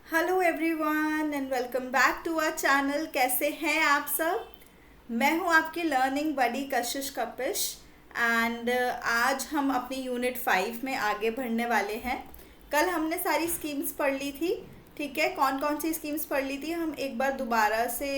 Hello everyone and welcome back to our channel. कैसे हैं आप सब। मैं हूं आपकी learning buddy Kashish Kapish and आज हम अपनी यूनिट 5 में आगे बढ़ने वाले हैं। कल हमने सारी स्कीम्स पढ़ ली थी। ठीक है, कौन कौन सी स्कीम्स पढ़ ली थी हम एक बार दोबारा से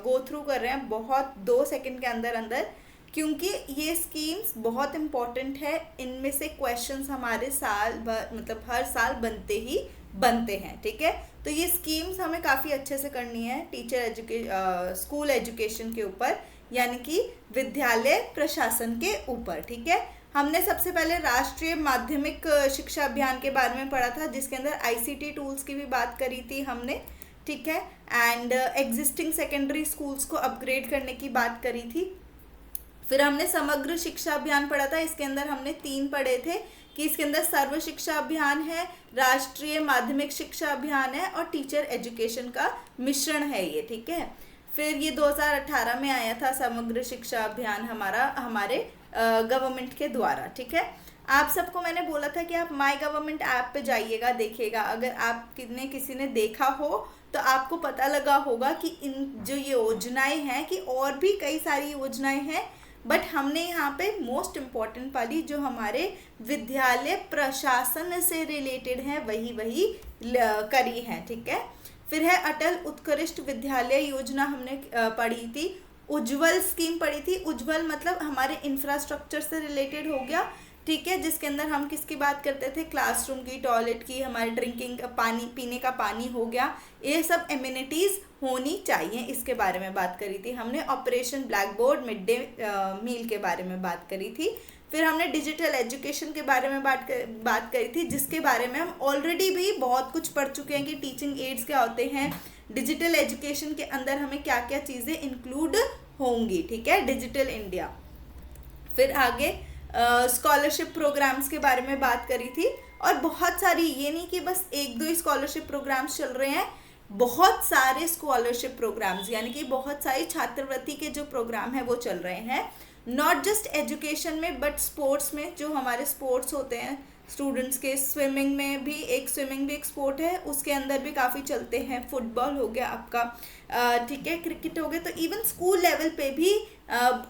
गो थ्रू कर रहे हैं, बहुत 2 सेकंड के अंदर अंदर, क्योंकि ये स्कीम्स बहुत इम्पॉर्टेंट है। इनमें से क्वेश्चंस हमारे साल भर मतलब हर साल बनते ही बनते हैं। ठीक है, तो ये स्कीम्स हमें काफ़ी अच्छे से करनी है स्कूल एजुकेशन के ऊपर, यानी कि विद्यालय प्रशासन के ऊपर। ठीक है, हमने सबसे पहले राष्ट्रीय माध्यमिक शिक्षा अभियान के बारे में पढ़ा था, जिसके अंदर आईसीटी टूल्स की भी बात करी थी हमने। ठीक है, एंड एग्जिस्टिंग सेकेंडरी स्कूल्स को अपग्रेड करने की बात करी थी। फिर हमने समग्र शिक्षा अभियान पढ़ा था। इसके अंदर हमने 3 पढ़े थे कि इसके अंदर सर्व शिक्षा अभियान है, राष्ट्रीय माध्यमिक शिक्षा अभियान है और टीचर एजुकेशन का मिश्रण है ये। ठीक है, फिर ये 2018 में आया था समग्र शिक्षा अभियान हमारे गवर्नमेंट के द्वारा। ठीक है, आप सबको मैंने बोला था कि आप माई गवर्नमेंट ऐप पे जाइएगा, देखिएगा। अगर आप किसी ने देखा हो तो आपको पता लगा होगा कि इन जो ये योजनाएं हैं कि और भी कई सारी योजनाएं हैं, बट हमने यहाँ पे मोस्ट इम्पॉर्टेंट वाली जो हमारे विद्यालय प्रशासन से रिलेटेड है वही करी है। ठीक है, फिर है अटल उत्कृष्ट विद्यालय योजना हमने पढ़ी थी। उज्ज्वल स्कीम पढ़ी थी। उज्ज्वल मतलब हमारे इंफ्रास्ट्रक्चर से रिलेटेड हो गया। ठीक है, जिसके अंदर हम किसकी बात करते थे, क्लासरूम की, टॉयलेट की, हमारे ड्रिंकिंग पानी, पीने का पानी हो गया, ये सब एमिनिटीज़ होनी चाहिए, इसके बारे में बात करी थी हमने। Operation blackboard, mid day meal के बारे में बात करी थी। फिर हमने डिजिटल एजुकेशन के बारे में बात करी थी, जिसके बारे में हम ऑलरेडी भी बहुत कुछ पढ़ चुके हैं कि टीचिंग एड्स क्या होते हैं, डिजिटल एजुकेशन के अंदर हमें क्या क्या चीज़ें इंक्लूड होंगी। ठीक है, डिजिटल इंडिया। फिर आगे स्कॉलरशिप प्रोग्राम्स के बारे में बात करी थी, और बहुत सारी, ये नहीं कि बस 1-2 ही स्कॉलरशिप प्रोग्राम्स चल रहे हैं, बहुत सारे स्कॉलरशिप प्रोग्राम्स, यानी कि बहुत सारी छात्रवृत्ति के जो प्रोग्राम है वो चल रहे हैं। नॉट जस्ट एजुकेशन में बट स्पोर्ट्स में, जो हमारे स्पोर्ट्स होते हैं स्टूडेंट्स के, स्विमिंग में भी एक स्पोर्ट है, उसके अंदर भी काफ़ी चलते हैं। फुटबॉल हो गया आपका, ठीक है, क्रिकेट हो गया। तो इवन स्कूल लेवल पे भी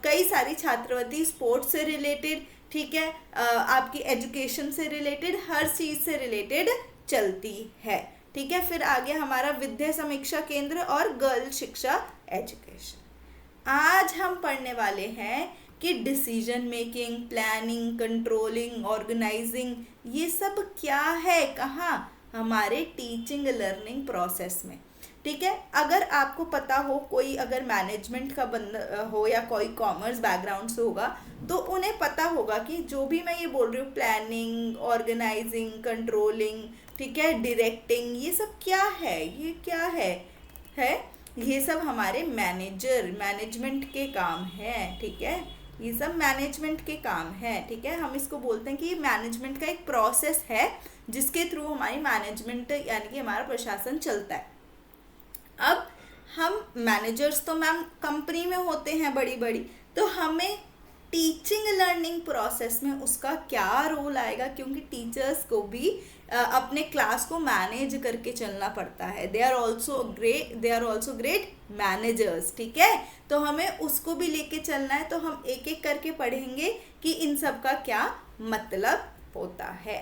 कई सारी छात्रवृत्ति स्पोर्ट्स से रिलेटेड, ठीक है, आपकी एजुकेशन से रिलेटेड, हर चीज़ से रिलेटेड चलती है। ठीक है, फिर आगे हमारा विद्या समीक्षा केंद्र और गर्ल शिक्षा एजुकेशन। आज हम पढ़ने वाले हैं कि decision making, planning, controlling, organising, ये सब क्या है, कहाँ, हमारे टीचिंग लर्निंग प्रोसेस में। ठीक है, अगर आपको पता हो, कोई अगर मैनेजमेंट का बंदा हो या कोई कॉमर्स बैकग्राउंड से होगा, तो उन्हें पता होगा कि जो भी मैं ये बोल रही हूँ, प्लानिंग, ऑर्गेनाइजिंग, कंट्रोलिंग, ठीक है, डायरेक्टिंग, ये सब क्या है, ये क्या है ये सब हमारे मैनेजमेंट के काम है। ठीक है, ये सब मैनेजमेंट के काम है। ठीक है, हम इसको बोलते हैं कि ये मैनेजमेंट का एक प्रोसेस है, जिसके थ्रू हमारी मैनेजमेंट यानी कि हमारा प्रशासन चलता है। अब हम मैनेजर्स तो मैम कंपनी में होते हैं बड़ी बड़ी, तो हमें टीचिंग लर्निंग प्रोसेस में उसका क्या रोल आएगा, क्योंकि टीचर्स को भी अपने क्लास को मैनेज करके चलना पड़ता है। They are also great managers. ठीक है, तो हमें उसको भी लेके चलना है, तो हम एक एक करके पढ़ेंगे कि इन सब का क्या मतलब होता है।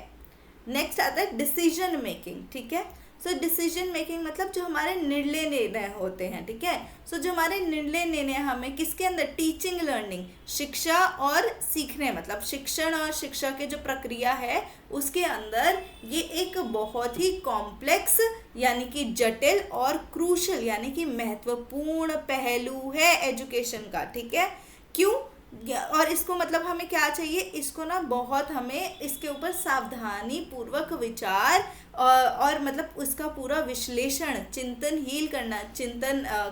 नेक्स्ट आता है डिसीजन मेकिंग। ठीक है, सो डिसीजन मेकिंग मतलब जो हमारे निर्णय होते हैं। ठीक है, सो जो हमारे निर्णय हमें किसके अंदर, टीचिंग लर्निंग, शिक्षा और सीखने, मतलब शिक्षण और शिक्षा के जो प्रक्रिया है उसके अंदर ये एक बहुत ही कॉम्प्लेक्स यानी कि जटिल और क्रूशल यानी कि महत्वपूर्ण पहलू है एजुकेशन का। ठीक है, क्यों, और इसको मतलब हमें क्या चाहिए, इसको ना बहुत हमें इसके ऊपर सावधानी पूर्वक विचार और मतलब उसका पूरा विश्लेषण, चिंतन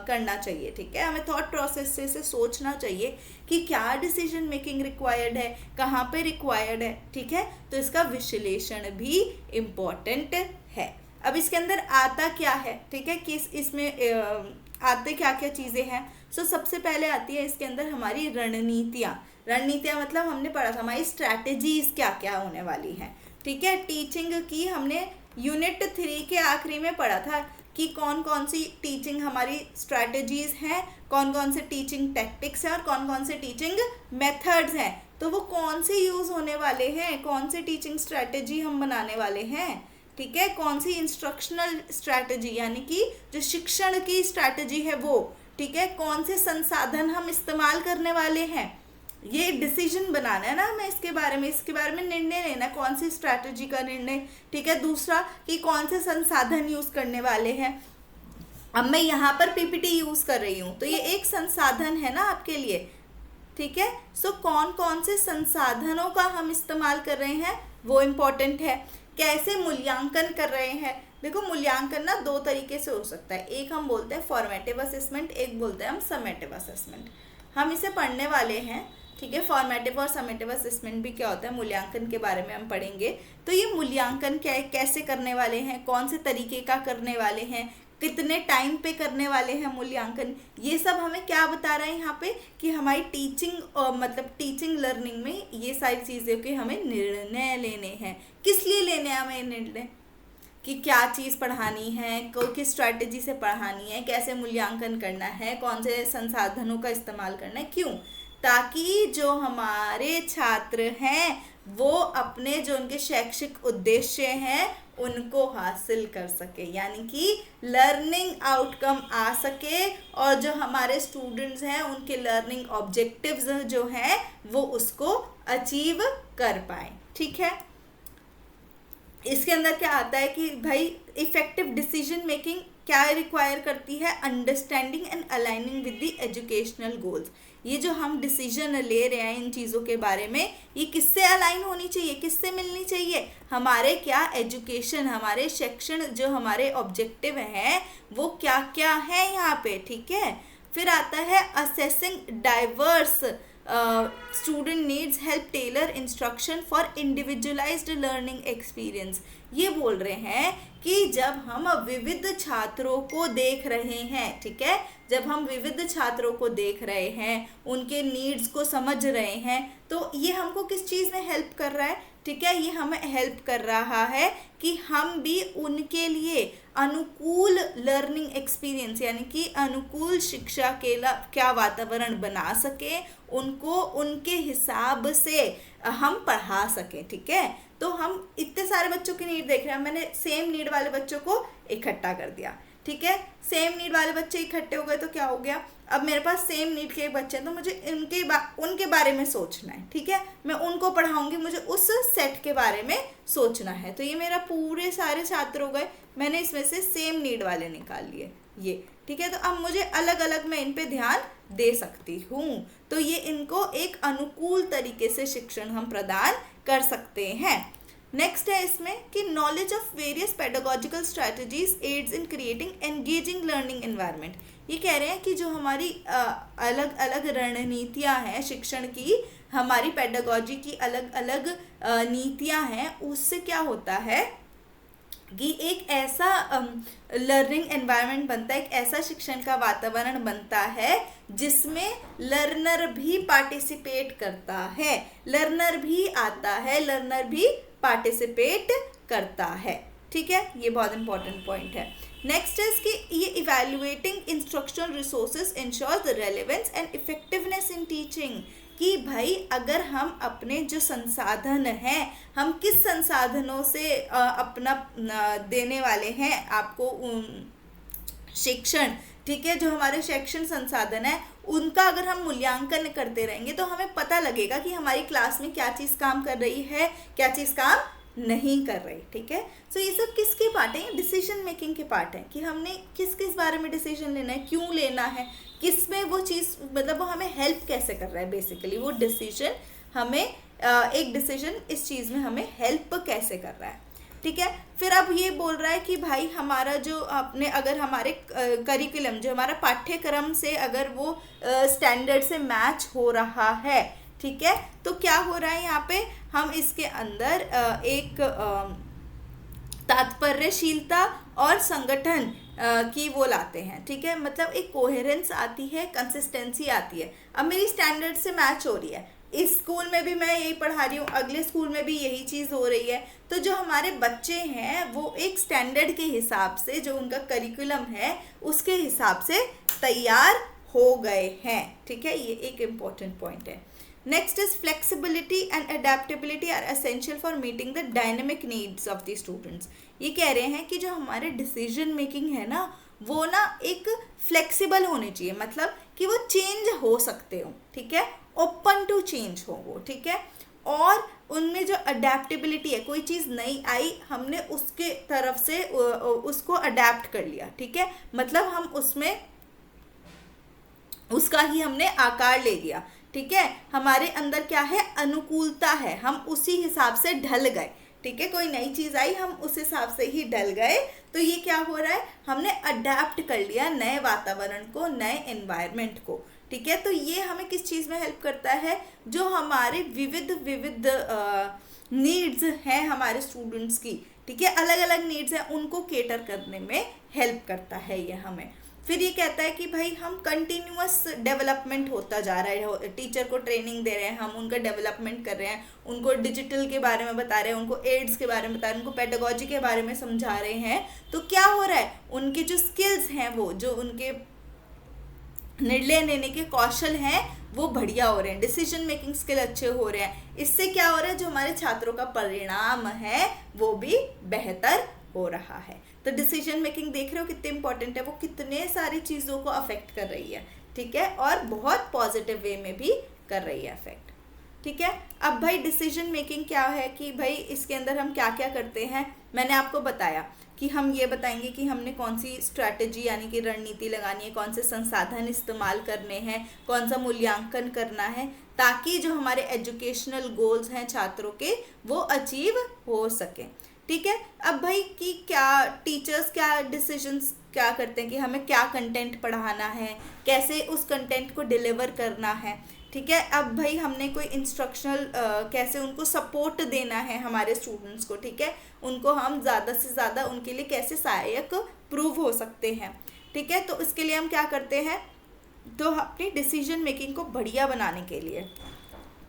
करना चाहिए। ठीक है, हमें थॉट प्रोसेस से सोचना चाहिए कि क्या डिसीजन मेकिंग रिक्वायर्ड है, कहाँ पे रिक्वायर्ड है। ठीक है, तो इसका विश्लेषण भी इम्पोर्टेंट है। अब इसके अंदर आता क्या है, ठीक है, कि इसमें आते क्या क्या चीज़ें हैं। सो सबसे पहले आती है इसके अंदर हमारी रणनीतियाँ मतलब हमने पढ़ा था हमारी स्ट्रैटेजीज क्या क्या होने वाली हैं। ठीक है, टीचिंग की हमने यूनिट 3 के आखिरी में पढ़ा था कि कौन कौन सी टीचिंग हमारी स्ट्रैटेजीज हैं, कौन कौन से टीचिंग टैक्टिक्स हैं और कौन कौन से टीचिंग मेथड्स हैं। तो वो कौन से यूज़ होने वाले हैं, कौन से टीचिंग स्ट्रैटेजी हम बनाने वाले हैं, ठीक है, कौन सी इंस्ट्रक्शनल स्ट्रैटेजी यानी कि जो शिक्षण की स्ट्रैटेजी है वो, ठीक है, कौन से संसाधन हम इस्तेमाल करने वाले हैं, ये डिसीजन बनाना है ना हमें इसके बारे में निर्णय लेना, कौन सी स्ट्रैटेजी का निर्णय, ठीक है। दूसरा कि कौन से संसाधन यूज़ करने वाले हैं। अब मैं यहाँ पर पीपीटी यूज़ कर रही हूँ तो ये एक संसाधन है ना आपके लिए, ठीक है। सो कौन कौन से संसाधनों का हम इस्तेमाल कर रहे हैं वो इम्पोर्टेंट है। कैसे मूल्यांकन कर रहे हैं, देखो मूल्यांकन ना दो तरीके से हो सकता है, एक हम बोलते हैं फॉर्मेटिव असेसमेंट, एक बोलते हैं हम समेटिव असेसमेंट। हम इसे पढ़ने वाले हैं, ठीक है। फॉर्मेटिव और समेटिव असेसमेंट भी क्या होता है, मूल्यांकन के बारे में हम पढ़ेंगे। तो ये मूल्यांकन क्या है, कैसे करने वाले हैं, कौन से तरीके का करने वाले हैं, कितने टाइम पे करने वाले हैं मूल्यांकन, ये सब हमें क्या बता रहा है यहाँ पे कि हमारी मतलब टीचिंग लर्निंग में ये सारी चीज़ें के हमें निर्णय लेने हैं। किस लिए लेने हैं हमें निर्णय, कि क्या चीज़ पढ़ानी है, किस स्ट्रैटेजी से पढ़ानी है, कैसे मूल्यांकन करना है, कौन से संसाधनों का इस्तेमाल करना है, क्यों, ताकि जो हमारे छात्र हैं वो अपने जो उनके शैक्षिक उद्देश्य हैं उनको हासिल कर सके, यानी कि लर्निंग आउटकम आ सके और जो हमारे स्टूडेंट्स हैं उनके लर्निंग ऑब्जेक्टिव्स जो हैं वो उसको अचीव कर पाए, ठीक है। इसके अंदर क्या आता है कि भाई इफेक्टिव डिसीजन मेकिंग क्या रिक्वायर करती है, understanding and aligning with the educational goals. ये जो हम डिसीजन ले रहे हैं इन चीज़ों के बारे में, ये किससे अलाइन होनी चाहिए, किससे मिलनी चाहिए, हमारे क्या एजुकेशन, हमारे शिक्षण जो हमारे ऑब्जेक्टिव हैं वो क्या क्या है यहाँ पे, ठीक है। फिर आता है assessing diverse student needs help tailor instruction for individualised learning experience. ये बोल रहे हैं कि जब हम विविध छात्रों को देख रहे हैं, ठीक है, जब हम विविध छात्रों को देख रहे हैं, उनके नीड्स को समझ रहे हैं, तो ये हमको किस चीज़ में हेल्प कर रहा है, ठीक है, ये हमें हेल्प कर रहा है कि हम भी उनके लिए अनुकूल लर्निंग एक्सपीरियंस यानी कि अनुकूल शिक्षा के क्या वातावरण बना सके, उनको उनके हिसाब से हम पढ़ा सकें, ठीक है। तो हम इतने सारे बच्चों की नीड देख रहे हैं, मैंने सेम नीड वाले बच्चों को इकट्ठा कर दिया, ठीक है। सेम नीड वाले बच्चे इकट्ठे हो गए तो क्या हो गया, अब मेरे पास सेम नीड के बच्चे हैं तो मुझे उनके बारे में सोचना है, ठीक है, मैं उनको पढ़ाऊंगी, मुझे उस सेट के बारे में सोचना है। तो ये मेरा पूरे सारे छात्र हो गए, मैंने इसमें से सेम नीड वाले निकाल लिए ये, ठीक है। तो अब मुझे अलग अलग मैं इन पे ध्यान दे सकती हूँ, तो ये इनको एक अनुकूल तरीके से शिक्षण हम प्रदान कर सकते हैं। नेक्स्ट है इसमें कि knowledge of various pedagogical strategies aids in creating engaging learning environment. ये कह रहे हैं कि जो हमारी अलग अलग रणनीतियाँ हैं शिक्षण की, हमारी पेडागोजी की अलग अलग नीतियाँ हैं, उससे क्या होता है कि एक ऐसा लर्निंग एनवायरनमेंट बनता है, एक ऐसा शिक्षण का वातावरण बनता है जिसमें लर्नर भी पार्टिसिपेट करता है, लर्नर भी आता है, लर्नर भी पार्टिसिपेट करता है, ठीक है। ये बहुत इंपॉर्टेंट पॉइंट है। नेक्स्ट है कि ये evaluating instructional resources ensures the relevance and effectiveness in teaching, कि भाई अगर हम अपने जो संसाधन हैं, हम किस संसाधनों से अपना देने वाले हैं आपको शिक्षण, ठीक है, जो हमारे शैक्षण संसाधन है उनका अगर हम मूल्यांकन करते रहेंगे तो हमें पता लगेगा कि हमारी क्लास में क्या चीज़ काम कर रही है, क्या चीज़ काम नहीं कर रही, ठीक है। सो ये सब किसके पार्ट हैं, डिसीजन मेकिंग के पार्ट हैं कि हमने किस किस बारे में डिसीजन लेना है, क्यों लेना है, किस में वो चीज़ मतलब वो हमें हेल्प कैसे कर रहा है, बेसिकली वो डिसीजन हमें एक डिसीजन इस चीज़ में हमें हेल्प कैसे कर रहा है, ठीक है। फिर अब ये बोल रहा है कि भाई हमारा जो अपने अगर हमारे करिकुलम जो हमारा पाठ्यक्रम से अगर वो स्टैंडर्ड से मैच हो रहा है, ठीक है, तो क्या हो रहा है यहाँ पे हम इसके अंदर एक तात्पर्यशीलता और संगठन की वो लाते हैं, ठीक है, मतलब एक कोहेरेंस आती है, कंसिस्टेंसी आती है। अब मेरी स्टैंडर्ड से मैच हो रही है, इस स्कूल में भी मैं यही पढ़ा रही हूँ, अगले स्कूल में भी यही चीज़ हो रही है। तो जो हमारे बच्चे हैं वो एक स्टैंडर्ड के हिसाब से, जो उनका करिकुलम है उसके हिसाब से तैयार हो गए हैं। ठीक है, ये एक इम्पॉर्टेंट पॉइंट है। Next is flexibility and adaptability are essential for meeting the dynamic needs of the students. ये कह रहे हैं कि जो हमारे डिसीजन मेकिंग है ना, वो ना एक फ्लेक्सिबल होनी चाहिए, मतलब कि वो चेंज हो सकते हो। ठीक है, ओपन टू चेंज हो वो। ठीक है, और उनमें जो अडेप्टेबिलिटी है, कोई चीज़ नई आई, हमने उसके तरफ से उसको अडेप्ट कर लिया। ठीक है, मतलब हम उसमें उसका ही हमने आकार ले लिया। ठीक है, हमारे अंदर क्या है, अनुकूलता है, हम उसी हिसाब से ढल गए। ठीक है, कोई नई चीज़ आई, हम उस हिसाब से ही ढल गए। तो ये क्या हो रहा है, हमने अडेप्ट कर लिया नए वातावरण को, नए एनवायरनमेंट को। ठीक है, तो ये हमें किस चीज़ में हेल्प करता है, जो हमारे विविध विविध नीड्स हैं हमारे स्टूडेंट्स की। ठीक है, अलग अलग नीड्स हैं, उनको केटर करने में हेल्प करता है ये हमें। फिर ये कहता है कि भाई हम कंटिन्यूअस डेवलपमेंट होता जा रहा है, टीचर को ट्रेनिंग दे रहे हैं, हम उनका डेवलपमेंट कर रहे हैं, उनको डिजिटल के बारे में बता रहे हैं, उनको एड्स के बारे में बता रहे हैं, उनको पेडागोजी के बारे में समझा रहे हैं। तो क्या हो रहा है, उनके जो स्किल्स हैं, वो जो उनके निर्णय लेने के कौशल हैं वो बढ़िया हो रहे हैं, डिसीजन मेकिंग स्किल अच्छे हो रहे हैं। इससे क्या हो रहा है, जो हमारे छात्रों का परिणाम है वो भी बेहतर हो रहा है। तो डिसीजन मेकिंग देख रहे हो कितने इंपॉर्टेंट है, वो कितने सारी चीज़ों को अफेक्ट कर रही है। ठीक है, और बहुत पॉजिटिव वे में भी कर रही है अफेक्ट। ठीक है, अब भाई डिसीजन मेकिंग क्या है कि भाई इसके अंदर हम क्या क्या करते हैं, मैंने आपको बताया कि हम ये बताएंगे कि हमने कौन सी स्ट्रैटेजी यानी कि रणनीति लगानी है, कौन से संसाधन इस्तेमाल करने हैं, कौन सा मूल्यांकन करना है, ताकि जो हमारे एजुकेशनल गोल्स हैं छात्रों के वो अचीव हो सके। ठीक है, अब भाई कि क्या टीचर्स क्या डिसीजंस क्या करते हैं कि हमें क्या कंटेंट पढ़ाना है, कैसे उस कंटेंट को डिलीवर करना है। ठीक है, अब भाई हमने कोई इंस्ट्रक्शनल कैसे उनको सपोर्ट देना है हमारे स्टूडेंट्स को। ठीक है, उनको हम ज़्यादा से ज़्यादा उनके लिए कैसे सहायक प्रूव हो सकते हैं। ठीक है, तो इसके लिए हम क्या करते हैं, तो अपनी डिसीजन मेकिंग को बढ़िया बनाने के लिए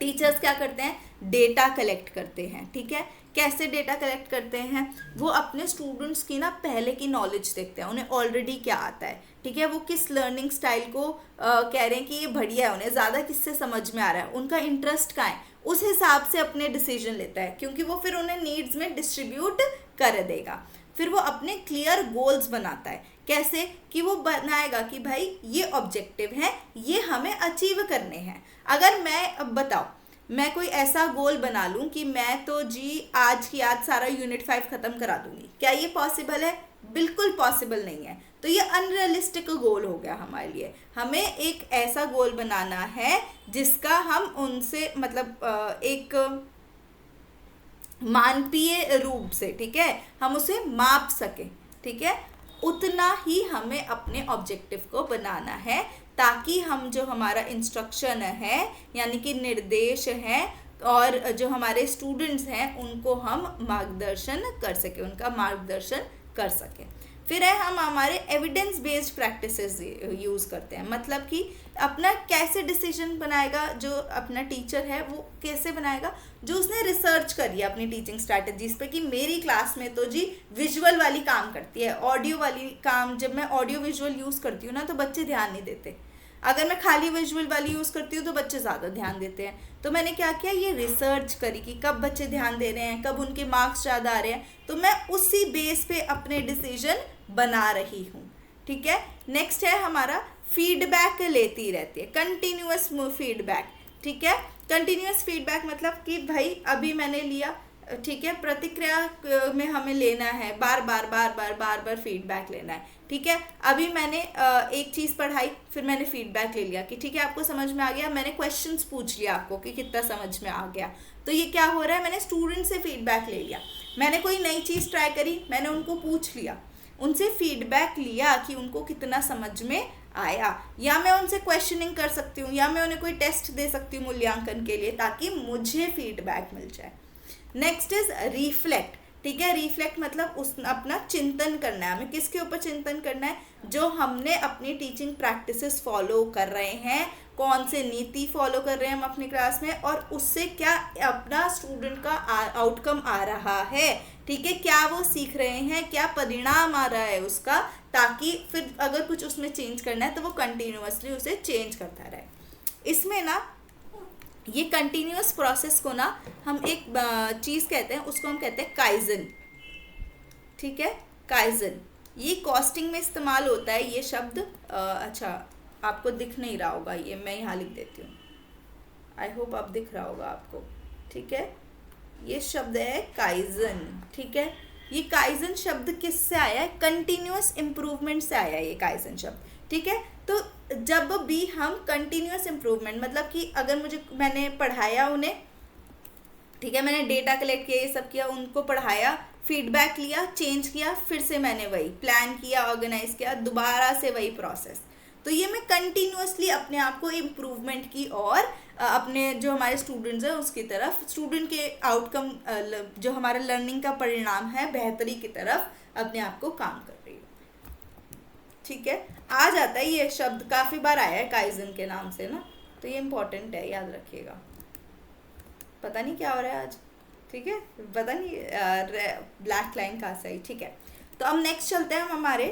टीचर्स क्या करते हैं, डेटा कलेक्ट करते हैं। ठीक है, कैसे डेटा कलेक्ट करते हैं, वो अपने स्टूडेंट्स की ना पहले की नॉलेज देखते हैं, उन्हें ऑलरेडी क्या आता है। ठीक है, वो किस लर्निंग स्टाइल को कह रहे हैं कि ये बढ़िया है, उन्हें ज़्यादा किससे समझ में आ रहा है, उनका इंटरेस्ट कहाँ है, उस हिसाब से अपने डिसीजन लेता है, क्योंकि वो फिर उन्हें नीड्स में डिस्ट्रीब्यूट कर देगा। फिर वो अपने क्लियर गोल्स बनाता है, कैसे कि वो बनाएगा कि भाई ये ऑब्जेक्टिव हैं, ये हमें अचीव करने हैं। अगर मैं अब बताओ, मैं कोई ऐसा गोल बना लूँ कि मैं तो जी आज की आज सारा यूनिट 5 ख़त्म करा दूंगी, क्या ये पॉसिबल है? बिल्कुल पॉसिबल नहीं है। तो ये अनरियलिस्टिक गोल हो गया हमारे लिए। हमें एक ऐसा गोल बनाना है जिसका हम उनसे मतलब एक मानवीय रूप से, ठीक है, हम उसे माप सकें। ठीक है, उतना ही हमें अपने ऑब्जेक्टिव को बनाना है, ताकि हम जो हमारा इंस्ट्रक्शन है यानी कि निर्देश है और जो हमारे स्टूडेंट्स हैं उनको हम मार्गदर्शन कर सकें, उनका मार्गदर्शन कर सकें। फिर है हम हमारे एविडेंस बेस्ड प्रैक्टिसेस यूज़ करते हैं, मतलब कि अपना कैसे डिसीजन बनाएगा जो अपना टीचर है, वो कैसे बनाएगा, जो उसने रिसर्च करी है अपनी टीचिंग स्ट्रैटेजीज पे कि मेरी क्लास में तो जी विजुअल वाली काम करती है, ऑडियो वाली काम, जब मैं ऑडियो विजुअल यूज़ करती हूँ ना तो बच्चे ध्यान नहीं देते, अगर मैं खाली विजुअल वाली यूज़ करती हूँ तो बच्चे ज़्यादा ध्यान देते हैं। तो मैंने क्या किया, ये रिसर्च करी कि कब बच्चे ध्यान दे रहे हैं, कब उनके मार्क्स ज़्यादा आ रहे हैं, तो मैं उसी बेस पे अपने डिसीजन बना रही हूँ। ठीक है, नेक्स्ट है हमारा फीडबैक लेती रहती है, कंटिन्यूअस फीडबैक। ठीक है, कंटिन्यूअस फीडबैक मतलब कि भाई अभी मैंने लिया, ठीक है, प्रतिक्रिया में हमें लेना है, बार बार फीडबैक लेना है। ठीक है, अभी मैंने एक चीज़ पढ़ाई, फिर मैंने फीडबैक ले लिया कि ठीक है आपको समझ में आ गया, मैंने क्वेश्चंस पूछ लिया आपको कि कितना समझ में आ गया। तो ये क्या हो रहा है, मैंने स्टूडेंट से फीडबैक ले लिया, मैंने कोई नई चीज़ ट्राई करी, मैंने उनको पूछ लिया, उनसे फीडबैक लिया कि उनको कितना समझ में आया, या मैं उनसे क्वेश्चनिंग कर सकती हूँ, या मैं उन्हें कोई टेस्ट दे सकती हूँ मूल्यांकन के लिए, ताकि मुझे फीडबैक मिल जाए। Next is reflect. ठीक है। रिफ्लेक्ट मतलब उस अपना चिंतन करना है, हमें किसके ऊपर चिंतन करना है, जो हमने अपनी टीचिंग प्रैक्टिसेस फॉलो कर रहे हैं, कौन से नीति फॉलो कर रहे हैं हम अपनी क्लास में, और उससे क्या अपना स्टूडेंट का आउटकम आ रहा है, ठीक है, क्या वो सीख रहे हैं, क्या परिणाम आ रहा है उसका, ताकि फिर अगर कुछ उसमें चेंज करना है तो वो कंटिन्यूअसली उसे चेंज करता रहे। इसमें ना ये कंटिन्यूअस प्रोसेस को ना हम एक चीज़ कहते हैं, उसको हम कहते हैं काइजन, ठीक है, काइजन। ये कॉस्टिंग में इस्तेमाल होता है ये शब्द। अच्छा, आपको दिख नहीं रहा होगा, ये मैं यहाँ लिख देती हूँ, आई होप आप दिख रहा होगा आपको, ठीक है। ये शब्द है काइजन, ठीक है। ये काइजन शब्द किससे आया है, कंटिन्यूअस इम्प्रूवमेंट से आया है ये काइजन शब्द, ठीक है। तो जब भी हम कंटिन्यूअस इम्प्रूवमेंट, मतलब कि अगर मैंने पढ़ाया उन्हें, ठीक है, मैंने डेटा कलेक्ट किया, ये सब किया, उनको पढ़ाया, फीडबैक लिया, चेंज किया, फिर से मैंने वही प्लान किया, ऑर्गेनाइज किया, दोबारा से वही प्रोसेस। तो ये मैं कंटिन्यूअसली अपने आप को इम्प्रूवमेंट की और अपने जो हमारे स्टूडेंट्स हैं उसकी तरफ, स्टूडेंट के आउटकम, जो हमारा लर्निंग का परिणाम है, बेहतरी की तरफ अपने आप को काम कर रही हूँ, ठीक है। आ जाता है ये शब्द, काफ़ी बार आया है काइजन के नाम से ना, तो ये इम्पोर्टेंट है, याद रखिएगा। पता नहीं क्या हो रहा है आज, ठीक है, पता नहीं ब्लैक लाइन कहाँ से आई, ठीक है। तो अब नेक्स्ट चलते हैं हम हमारे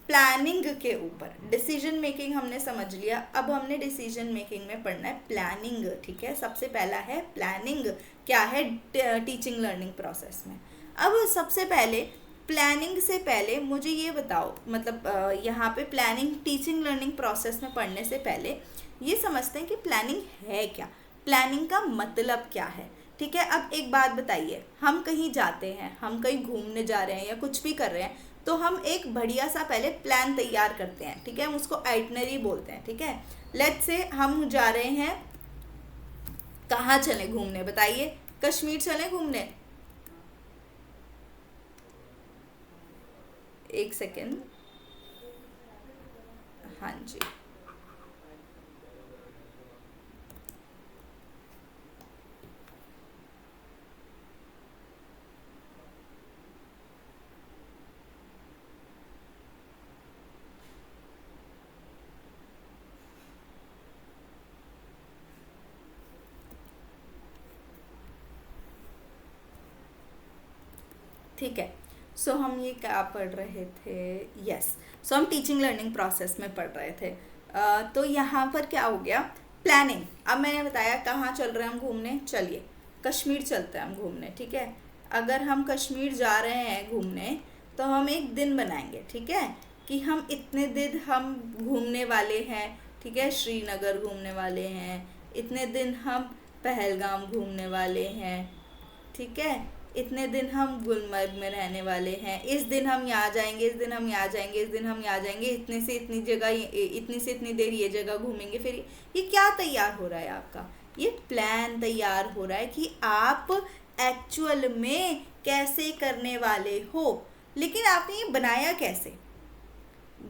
प्लानिंग के ऊपर। डिसीजन मेकिंग हमने समझ लिया, अब हमने डिसीजन मेकिंग में पढ़ना है प्लानिंग, ठीक है। सबसे पहला है प्लानिंग, क्या है टीचिंग लर्निंग प्रोसेस में। अब सबसे पहले प्लानिंग से पहले मुझे ये बताओ, मतलब यहाँ पे प्लानिंग टीचिंग लर्निंग प्रोसेस में पढ़ने से पहले ये समझते हैं कि प्लानिंग है क्या, प्लानिंग का मतलब क्या है, ठीक है। अब एक बात बताइए, हम कहीं जाते हैं, हम कहीं घूमने जा रहे हैं या कुछ भी कर रहे हैं, तो हम एक बढ़िया सा पहले प्लान तैयार करते हैं, ठीक है, हम उसको आइटनरी बोलते हैं, ठीक है। लेट्स से हम जा रहे हैं, कहाँ चले घूमने बताइए, कश्मीर चले घूमने, एक सेकेंड, हाँ जी, ठीक है। सो हम ये क्या पढ़ रहे थे, यस, सो हम टीचिंग लर्निंग प्रोसेस में पढ़ रहे थे। तो यहाँ पर क्या हो गया, प्लानिंग। अब मैंने बताया कहाँ चल रहे हैं हम घूमने, चलिए कश्मीर चलते हैं हम घूमने, ठीक है। अगर हम कश्मीर जा रहे हैं घूमने तो हम एक दिन बनाएंगे, ठीक है, कि हम इतने दिन हम घूमने वाले हैं, ठीक है, श्रीनगर घूमने वाले हैं, इतने दिन हम पहलगाम घूमने वाले हैं, ठीक है, इतने दिन हम गुलमर्ग में रहने वाले हैं, इस दिन हम यहाँ जाएंगे, इस दिन हम यहाँ जाएंगे, इस दिन हम यहाँ जाएंगे, इतने से इतनी जगह, इतनी से इतनी देर ये जगह घूमेंगे। फिर ये क्या तैयार हो रहा है आपका, ये प्लान तैयार हो रहा है कि आप एक्चुअल में कैसे करने वाले हो। लेकिन आपने ये बनाया कैसे,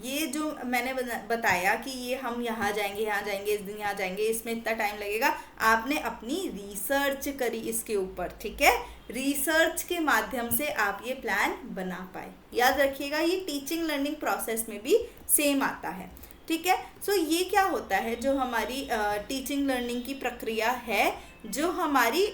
ये जो मैंने बताया कि ये हम यहाँ जाएंगे, यहाँ जाएंगे, इस दिन यहाँ जाएंगे, इसमें इतना टाइम लगेगा, आपने अपनी रिसर्च करी इसके ऊपर, ठीक है, रिसर्च के माध्यम से आप ये प्लान बना पाए। याद रखिएगा, ये टीचिंग लर्निंग प्रोसेस में भी सेम आता है, ठीक है। सो ये क्या होता है, जो हमारी टीचिंग लर्निंग की प्रक्रिया है, जो हमारी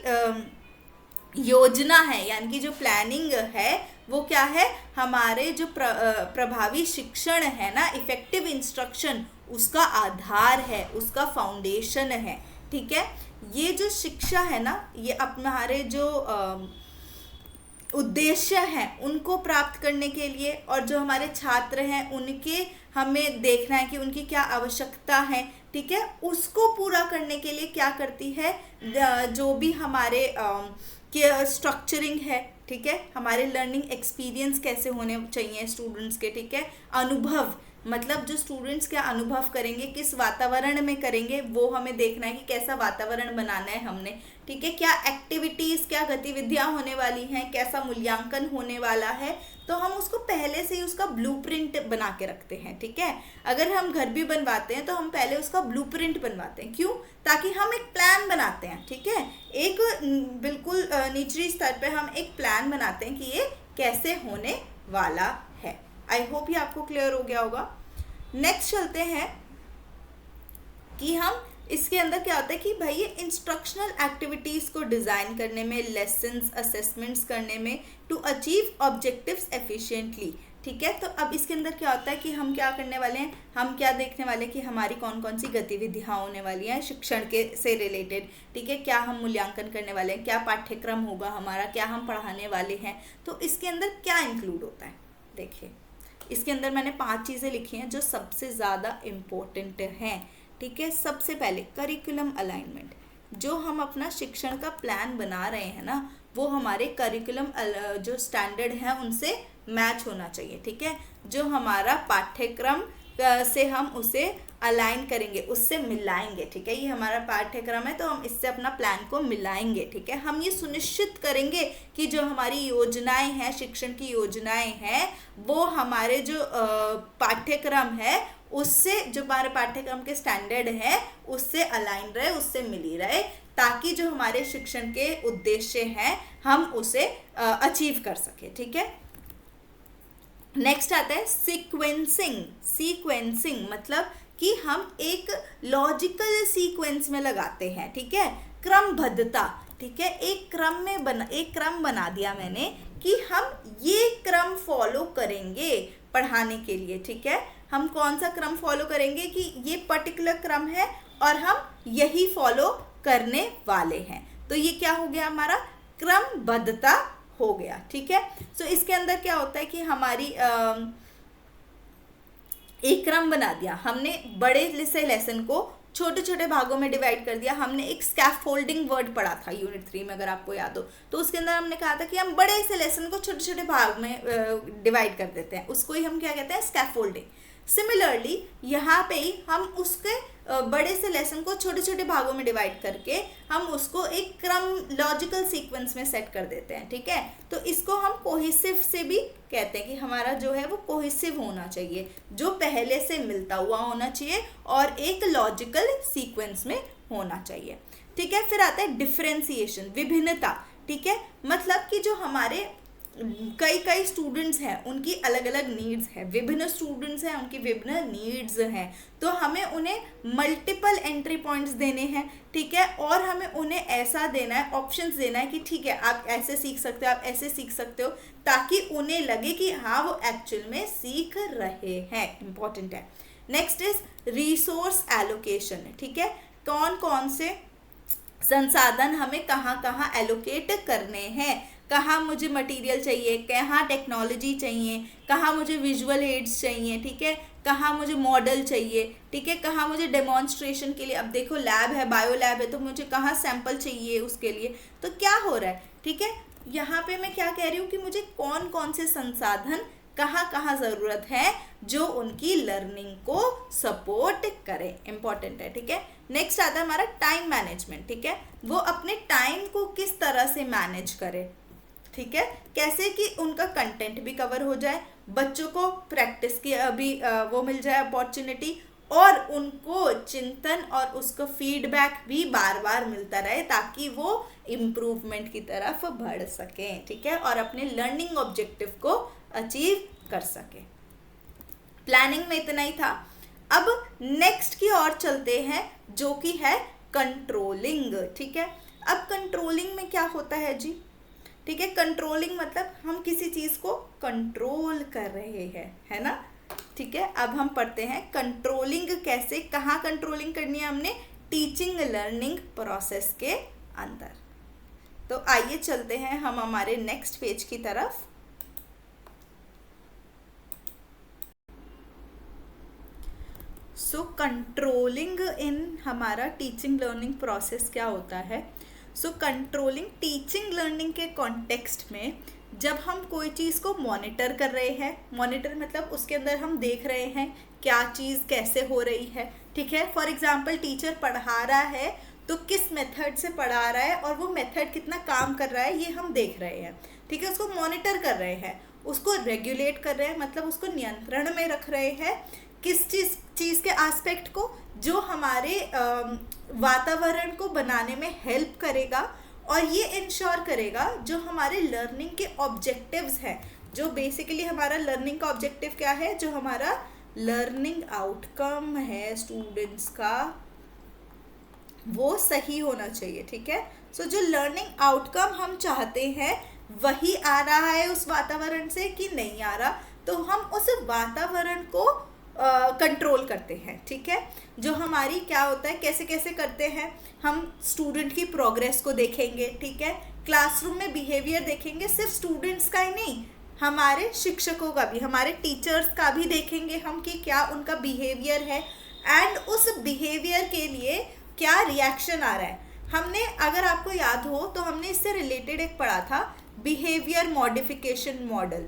योजना है, यानी कि जो प्लानिंग है, वो क्या है, हमारे जो प्रभावी शिक्षण है ना, इफेक्टिव इंस्ट्रक्शन, उसका आधार है, उसका फाउंडेशन है, ठीक है। ये जो शिक्षा है ना, ये हमारे जो उद्देश्य हैं उनको प्राप्त करने के लिए, और जो हमारे छात्र हैं उनके हमें देखना है कि उनकी क्या आवश्यकता है, ठीक है, उसको पूरा करने के लिए क्या करती है, जो भी हमारे स्ट्रक्चरिंग है, ठीक है, हमारे लर्निंग एक्सपीरियंस कैसे होने चाहिए स्टूडेंट्स के, ठीक है, अनुभव, मतलब जो स्टूडेंट्स क्या अनुभव करेंगे, किस वातावरण में करेंगे, वो हमें देखना है कि कैसा वातावरण बनाना है हमने, ठीक है, क्या एक्टिविटीज, क्या गतिविधियां होने वाली हैं, कैसा मूल्यांकन होने वाला है, तो हम उसको पहले से ही उसका ब्लूप्रिंट बना के रखते हैं। ठीक है, अगर हम घर भी बनवाते हैं तो हम पहले उसका ब्लूप्रिंट बनवाते हैं। क्यों? ताकि हम एक प्लान बनाते हैं। ठीक है, एक बिल्कुल निचली स्तर पे हम एक प्लान बनाते हैं कि ये कैसे होने वाला है। आई होप ये आपको क्लियर हो गया होगा। नेक्स्ट चलते हैं कि हम इसके अंदर क्या होता है कि भाई ये इंस्ट्रक्शनल एक्टिविटीज़ को डिज़ाइन करने में, लेसन्स असेसमेंट्स करने में, टू अचीव ऑब्जेक्टिव्स एफिशिएंटली। ठीक है, तो अब इसके अंदर क्या होता है कि हम क्या करने वाले हैं, हम क्या देखने वाले हैं कि हमारी कौन कौन सी गतिविधियाँ होने वाली हैं शिक्षण के से रिलेटेड। ठीक है, क्या हम मूल्यांकन करने वाले हैं, क्या पाठ्यक्रम होगा हमारा, क्या हम पढ़ाने वाले हैं, तो इसके अंदर क्या इंक्लूड होता है। देखिए, इसके अंदर मैंने 5 चीज़ें लिखी हैं जो सबसे ज़्यादा इम्पोर्टेंट हैं। ठीक है, सबसे पहले करिकुलम अलाइनमेंट। जो हम अपना शिक्षण का प्लान बना रहे हैं ना, वो हमारे करिकुलम जो स्टैंडर्ड है उनसे मैच होना चाहिए। ठीक है, जो हमारा पाठ्यक्रम से हम उसे अलाइन करेंगे, उससे मिलाएंगे। ठीक है, ये हमारा पाठ्यक्रम है तो हम इससे अपना प्लान को मिलाएंगे। ठीक है, हम ये सुनिश्चित करेंगे कि जो हमारी योजनाएं हैं, शिक्षण की योजनाएं हैं, वो हमारे जो पाठ्यक्रम है उससे, जो हमारे पाठ्यक्रम के स्टैंडर्ड है उससे अलाइन रहे, उससे मिली रहे, ताकि जो हमारे शिक्षण के उद्देश्य हैं हम उसे अचीव कर सके। ठीक है, नेक्स्ट आता है सीक्वेंसिंग। सीक्वेंसिंग मतलब कि हम एक लॉजिकल सीक्वेंस में लगाते हैं। ठीक है, क्रमबद्धता। ठीक है, एक क्रम बना दिया मैंने कि हम ये क्रम फॉलो करेंगे पढ़ाने के लिए। ठीक है, हम कौन सा क्रम फॉलो करेंगे कि ये पर्टिकुलर क्रम है और हम यही फॉलो करने वाले हैं। तो ये क्या हो गया, हमारा क्रमबद्धता हो गया। ठीक है, सो इसके अंदर क्या होता है कि हमारी एक क्रम बना दिया हमने, बड़े से लेसन को छोटे छोटे भागों में डिवाइड कर दिया। हमने एक स्कैफोल्डिंग वर्ड पढ़ा था यूनिट 3 में, अगर आपको याद हो, तो उसके अंदर हमने कहा था कि हम बड़े से लेसन को छोटे छोटे भाग में डिवाइड कर देते हैं, उसको ही हम क्या कहते हैं, स्कैफोल्डिंग। सिमिलरली यहाँ पे ही हम उसके बड़े से लेसन को छोटे छोटे भागों में डिवाइड करके हम उसको एक क्रम, लॉजिकल सीक्वेंस में सेट कर देते हैं। ठीक है, तो इसको हम कोहेसिव से भी कहते हैं कि हमारा जो है वो कोहेसिव होना चाहिए, जो पहले से मिलता हुआ होना चाहिए और एक लॉजिकल सीक्वेंस में होना चाहिए। ठीक है, फिर आता है डिफरेंशिएशन, विभिन्नता। ठीक है, मतलब कि जो हमारे कई स्टूडेंट्स हैं उनकी अलग अलग नीड्स हैं, विभिन्न स्टूडेंट्स हैं उनकी विभिन्न नीड्स हैं, तो हमें उन्हें मल्टीपल एंट्री पॉइंट्स देने हैं। ठीक है, और हमें उन्हें ऐसा देना है, ऑप्शंस देना है कि ठीक है आप ऐसे सीख सकते हो, आप ऐसे सीख सकते हो, ताकि उन्हें लगे कि हाँ वो एक्चुअल में सीख रहे हैं। इंपॉर्टेंट है। Next is resource allocation. ठीक है, कौन कौन से संसाधन हमें कहाँ कहाँ एलोकेट करने हैं, कहाँ मुझे मटेरियल चाहिए, कहाँ टेक्नोलॉजी चाहिए, कहाँ मुझे विजुअल एड्स चाहिए। ठीक है, कहाँ मुझे मॉडल चाहिए। ठीक है, कहाँ मुझे डेमोन्स्ट्रेशन के लिए, अब देखो लैब है, बायो लैब है, तो मुझे कहाँ सैंपल चाहिए उसके लिए, तो क्या हो रहा है। ठीक है, यहाँ पे मैं क्या कह रही हूँ कि मुझे कौन कौन से संसाधन कहाँ कहाँ ज़रूरत है जो उनकी लर्निंग को सपोर्ट करे। इंपॉर्टेंट है। ठीक है, नेक्स्ट आता है हमारा टाइम मैनेजमेंट। ठीक है, वो अपने टाइम को किस तरह से मैनेज करे। ठीक है, कैसे कि उनका कंटेंट भी कवर हो जाए, बच्चों को प्रैक्टिस की अभी वो मिल जाए अपॉर्चुनिटी, और उनको चिंतन और उसको फीडबैक भी बार बार मिलता रहे, ताकि वो इम्प्रूवमेंट की तरफ बढ़ सकें। ठीक है, और अपने लर्निंग ऑब्जेक्टिव को अचीव कर सके। प्लानिंग में इतना ही था। अब नेक्स्ट की ओर चलते हैं जो कि है कंट्रोलिंग। ठीक है, अब कंट्रोलिंग में क्या होता है जी। ठीक है, कंट्रोलिंग मतलब हम किसी चीज़ को कंट्रोल कर रहे हैं, है ना। ठीक है, अब हम पढ़ते हैं कंट्रोलिंग कैसे, कहाँ कंट्रोलिंग करनी है हमने, टीचिंग लर्निंग प्रोसेस के अंदर। तो आइए चलते हैं हम हमारे नेक्स्ट पेज की तरफ। सो कंट्रोलिंग इन हमारा टीचिंग लर्निंग प्रोसेस क्या होता है। सो कंट्रोलिंग टीचिंग लर्निंग के कॉन्टेक्स्ट में जब हम कोई चीज़ को मॉनिटर कर रहे हैं, मॉनिटर मतलब उसके अंदर हम देख रहे हैं क्या चीज़ कैसे हो रही है। ठीक है, फॉर एग्जांपल टीचर पढ़ा रहा है तो किस मेथड से पढ़ा रहा है और वो मेथड कितना काम कर रहा है ये हम देख रहे हैं, ठीक है। उसको मॉनिटर कर रहे हैं, उसको रेगुलेट कर रहे हैं, मतलब उसको नियंत्रण में रख रहे हैं। किस चीज़ के एस्पेक्ट को, जो हमारे वातावरण को बनाने में हेल्प करेगा और ये इंश्योर करेगा जो हमारे लर्निंग के ऑब्जेक्टिव्स हैं, जो बेसिकली हमारा लर्निंग का ऑब्जेक्टिव क्या है, जो हमारा लर्निंग आउटकम है स्टूडेंट्स का, वो सही होना चाहिए, ठीक है। सो जो लर्निंग आउटकम हम चाहते हैं वही आ रहा है उस वातावरण से कि नहीं आ रहा, तो हम उस वातावरण को कंट्रोल करते हैं, ठीक है। जो हमारी क्या होता है, कैसे कैसे करते हैं, हम स्टूडेंट की प्रोग्रेस को देखेंगे, ठीक है। क्लासरूम में बिहेवियर देखेंगे, सिर्फ स्टूडेंट्स का ही नहीं, हमारे शिक्षकों का भी, हमारे टीचर्स का भी देखेंगे हम कि क्या उनका बिहेवियर है एंड उस बिहेवियर के लिए क्या रिएक्शन आ रहा है। हमने, अगर आपको याद हो तो हमने इससे रिलेटेड एक पढ़ा था, बिहेवियर मॉडिफिकेशन मॉडल,